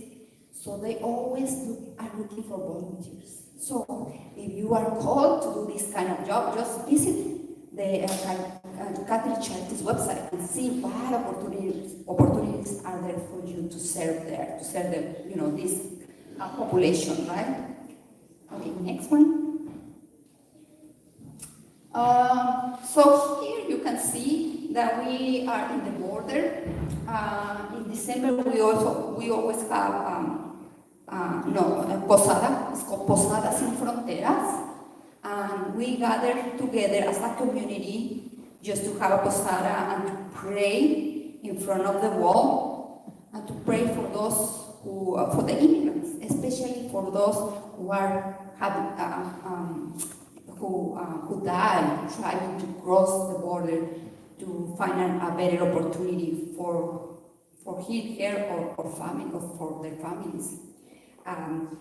so they always are looking for volunteers. So if you are called to do this kind of job, just visit the Catholic Charities website and see what opportunities are there for you to serve there, to serve this population, right? Okay, next one. So here you can see that we are in the border. In December, we always have Posada. It's called Posadas Sin Fronteras, and we gather together as a community just to have a posada and to pray in front of the wall and to pray for those for the immigrants, especially for those who are who died trying to cross the border to find a better opportunity for here or family or for their families.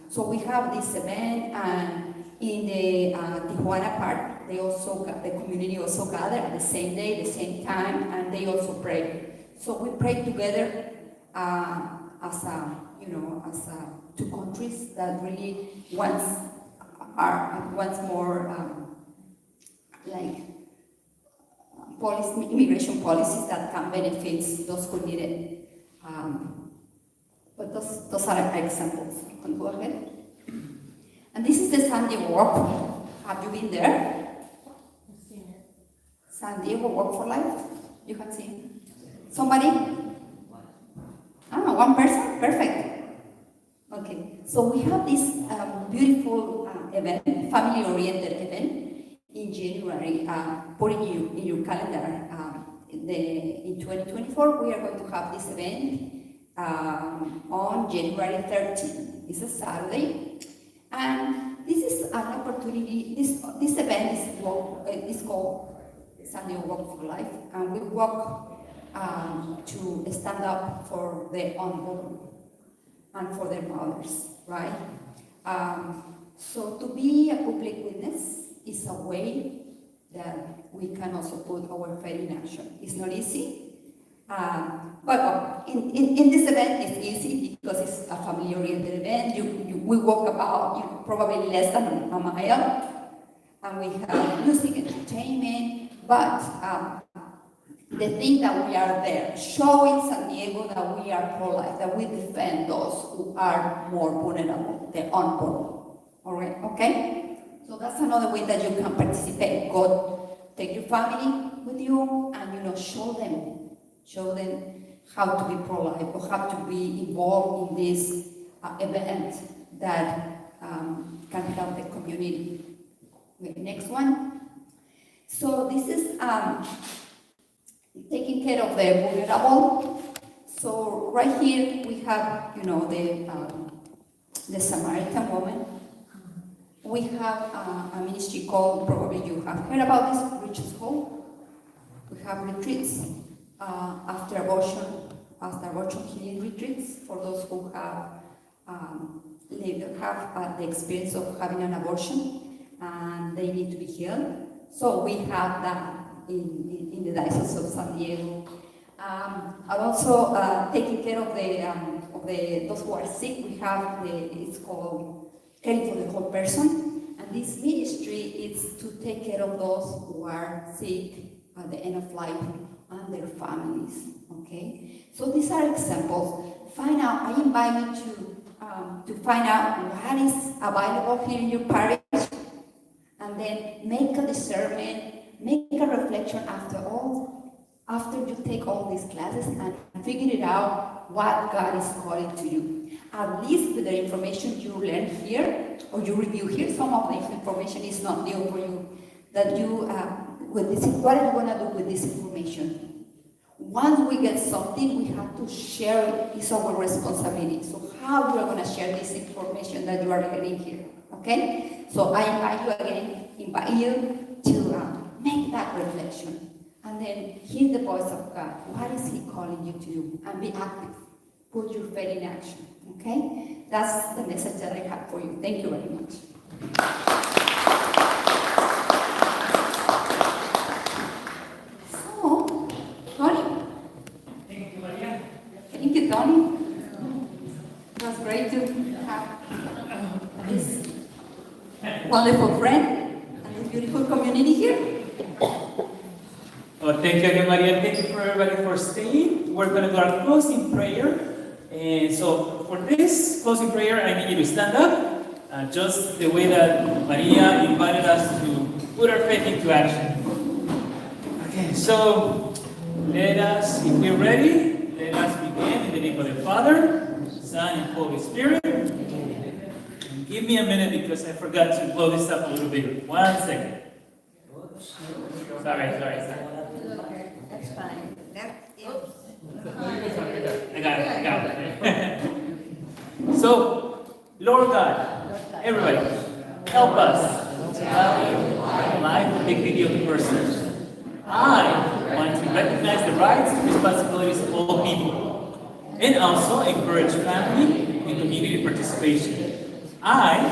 So we have this event, and in the Tijuana part, the community also gather at the same day, the same time, and they also pray. So we pray together as two countries that really once more immigration policies that can benefit those who need it. But those are examples. You can go ahead. And this is the San Diego Walk. Have you been there? I've seen it. San Diego Walk for Life? You have seen? Somebody? One person? Perfect. Okay. So we have this beautiful event, family-oriented event in January. Put in your calendar. In 2024, we are going to have this event on January 13th. It's a Saturday, and this is an opportunity. This event is called San Diego Walk for Life, and we walk to stand up for the unborn and for their mothers, right? So to be a public witness is a way that we can also put our faith in action. It's not easy. But in this event, it's easy because it's a family-oriented event. We walk about probably less than a mile, and we have music, entertainment. But the thing that we are there, showing San Diego that we are pro-life, that we defend those who are more vulnerable, the unborn. All right, okay? So that's another way that you can participate. Take your family with you, and show them how to be pro-life or how to be involved in this event that can help the community. Okay, next one. So this is taking care of the vulnerable. So right here we have, the Samaritan woman. We have a ministry called, probably you have heard about this, Riches Home. We have retreats. After abortion healing retreats for those who have the experience of having an abortion and they need to be healed. So we have that in the Diocese of San Diego. And also taking care of those who are sick. We have it's called Caring for the Whole Person, and this ministry is to take care of those who are sick at the end of life and their families. Okay, so these are examples. I invite you to find out what is available here in your parish, and then make a discernment, make a reflection after you take all these classes and figure it out what God is calling to you. At least with the information you learn here or you review here, some of the information is not new for you. That you what are you going to do with this information? Once we get something, we have to share it. It's our responsibility. So how you are going to share this information that you are getting here? Okay? So I invite you to make that reflection and then hear the voice of God. What is He calling you to do? And be active. put your faith in action, okay? That's the message that I have for you. Thank you very much. So, Tony? Thank you, Maria. Thank you, Tony. It was great to have this wonderful friend and this beautiful community here. Well, thank you again, Maria. Thank you for everybody for staying. We're going to do our closing prayer. And so for this closing prayer, I need you to stand up, just the way that Maria invited us to put our faith into action. Okay, so let us, if we're ready, let us begin in the name of the Father, Son, and Holy Spirit. And give me a minute because I forgot to blow this up a little bit. 1 second. Sorry. That's fine. I got it. So, Lord God, everybody, help us to value life and dignity of the person. I want to recognize the rights and responsibilities of all people, and also encourage family and community participation. I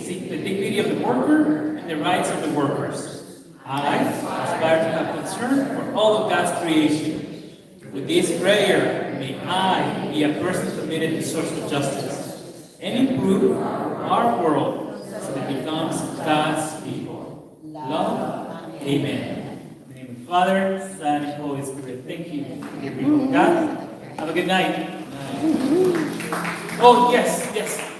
seek the dignity of the worker and the rights of the workers. I aspire to have concern for all of God's creation. With this prayer, may I be a person committed to social justice and improve our world so that it becomes God's people. Love, amen. In the name of the Father, Son, and Holy Spirit. Thank you, dear people of God. Have a good night. Oh, yes.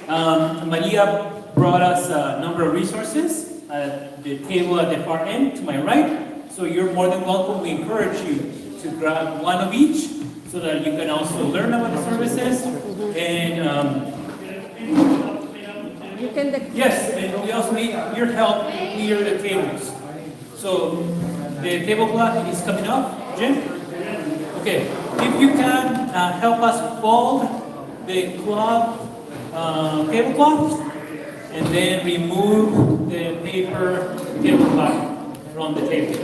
Maria brought us a number of resources at the table at the far end to my right. So you're more than welcome. We encourage you to grab one of each so that you can also learn about the services. And You can, yes, and we also need your help clear the tables. So the tablecloth is coming up, Jim? Okay, if you can help us fold the tablecloth and then remove the paper tablecloth from the table.